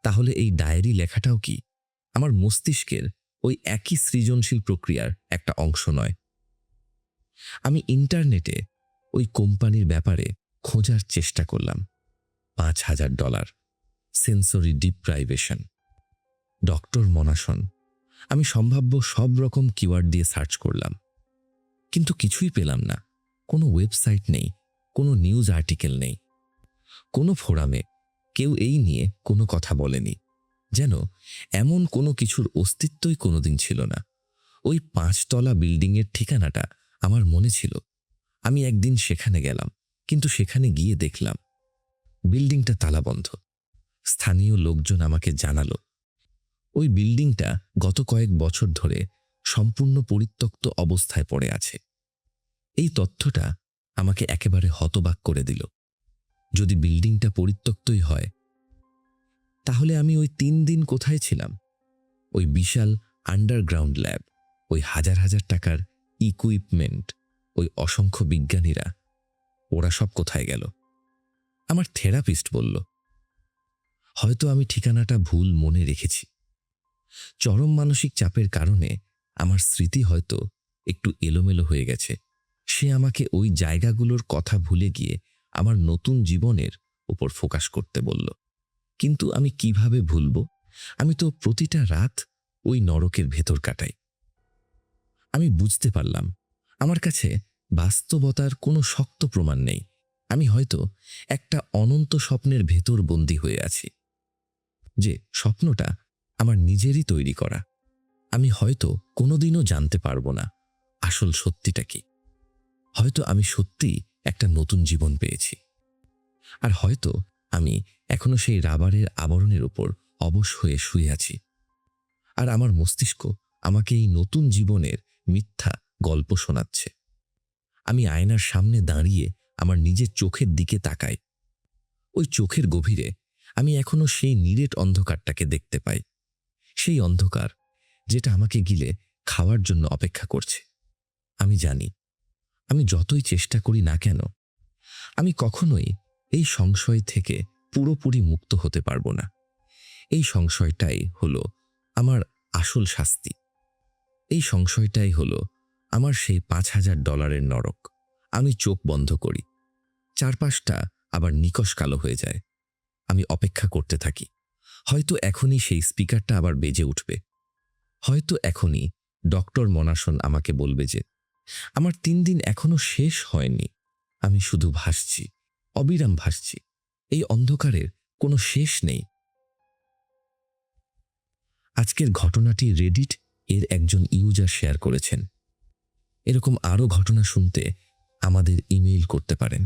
তাহলে এই ডায়েরি লেখাটাও কি আমার মস্তিষ্কের ওই একই সৃজনশীল প্রক্রিয়ার একটা অংশ নয়? আমি ইন্টারনেটে ওই কোম্পানির ব্যাপারে খোঁজার চেষ্টা করলাম। $5,000, সেন্সরি ডিপ্রাইভেশন, ডক্টর মোনাসন। আমি সম্ভাব্য সব রকম কিওয়ার্ড দিয়ে সার্চ করলাম, কিন্তু কিছুই পেলাম না। কোনো ওয়েবসাইট নেই, কোনো নিউজ আর্টিকেল নেই, কোনো ফোরামে কেউ এই নিয়ে কোনো কথা বলেনি। যেন এমন কোনো কিছুর অস্তিত্বই কোনোদিন ছিল না। ওই 5তলা বিল্ডিংয়ের ঠিকানাটা আমার মনে ছিল। আমি একদিন সেখানে গেলাম, কিন্তু সেখানে গিয়ে দেখলাম বিল্ডিংটা তালাবন্ধ। স্থানীয় লোকজন আমাকে জানালো ওই বিল্ডিংটা গত কয়েক বছর ধরে সম্পূর্ণ পরিত্যক্ত অবস্থায় পড়ে আছে। এই তথ্যটা আমাকে একেবারে হতবাক করে দিল। যদি বিল্ডিংটা পরিত্যক্তই হয়, তাহলে আমি ওই 3 দিন কোথায় ছিলাম? ওই বিশাল আন্ডারগ্রাউন্ড ল্যাব, ওই হাজার হাজার টাকার ইকুইপমেন্ট, ওই অসংখ্য বিজ্ঞানীরা, ওরা সব কোথায় গেল? আমার থেরাপিস্ট বলল, হয়তো আমি ঠিকানাটা ভুল মনে রেখেছি। চরম মানসিক চাপের কারণে আমার স্মৃতি হয়তো একটু এলোমেলো হয়ে গেছে। সে আমাকে ওই জায়গাগুলোর কথা ভুলে গিয়ে আমার নতুন জীবনের উপর ফোকাস করতে বলল। কিন্তু আমি কিভাবে ভুলব? আমি তো প্রতিটা রাত ওই নরকের ভেতর কাটাই। আমি বুঝতে পারলাম আমার কাছে বাস্তবতার কোনো শক্ত প্রমাণ নেই। আমি হয়তো একটা অনন্ত স্বপ্নের ভেতর বন্দী হয়ে আছি, যে স্বপ্নটা আমার নিজেরই তৈরি করা। আমি হয়তো কোনোদিনও জানতে পারবো না আসল সত্যিটা কি। হয়তো আমি সত্যিই একটা নতুন জীবন পেয়েছি, আর হয়তো আমি এখনো সেই রাবারের আবরণের উপর অবশ হয়ে শুয়ে আছি। আর আমার মস্তিষ্ক আমাকে এই নতুন জীবনের মিথ্যা গল্প শোনাচ্ছে। আমি আয়নার সামনে দাঁড়িয়ে আমার নিজের চোখের দিকে তাকাই। ওই চোখের গভীরে আমি এখনো সেই নিরেট অন্ধকারটাকে দেখতে পাই, সেই অন্ধকার যেটা আমাকে গিলে খাওয়ার জন্য অপেক্ষা করছে। আমি জানি আমি যতই চেষ্টা করি না কেন, আমি কখনোই এই সংশয় থেকে পুরোপুরি মুক্ত হতে পারবো না। এই সংশয়টাই হলো আমার আসল শাস্তি। এই সংশয়টাই হলো আমার সেই $5,000 নরক। আমি চোখ বন্ধ করি, চারপাশটা আবার নিকষ কালো হয়ে যায়। আমি অপেক্ষা করতে থাকি, হয়তো এখনই সেই স্পিকারটা আবার বেজে উঠবে, হয়তো এখনই ডক্টর মনাসন আমাকে বলবে যে আমার 3 দিন এখনো শেষ হয়নি। আমি শুধু ভাসছি, অবিরাম ভাসছি। এই অন্ধকারের কোনো শেষ নেই। আজকের ঘটনাটি রেডিট এর একজন ইউজার শেয়ার করেছেন। এরকম আরও ঘটনা শুনতে আমাদের ইমেইল করতে পারেন।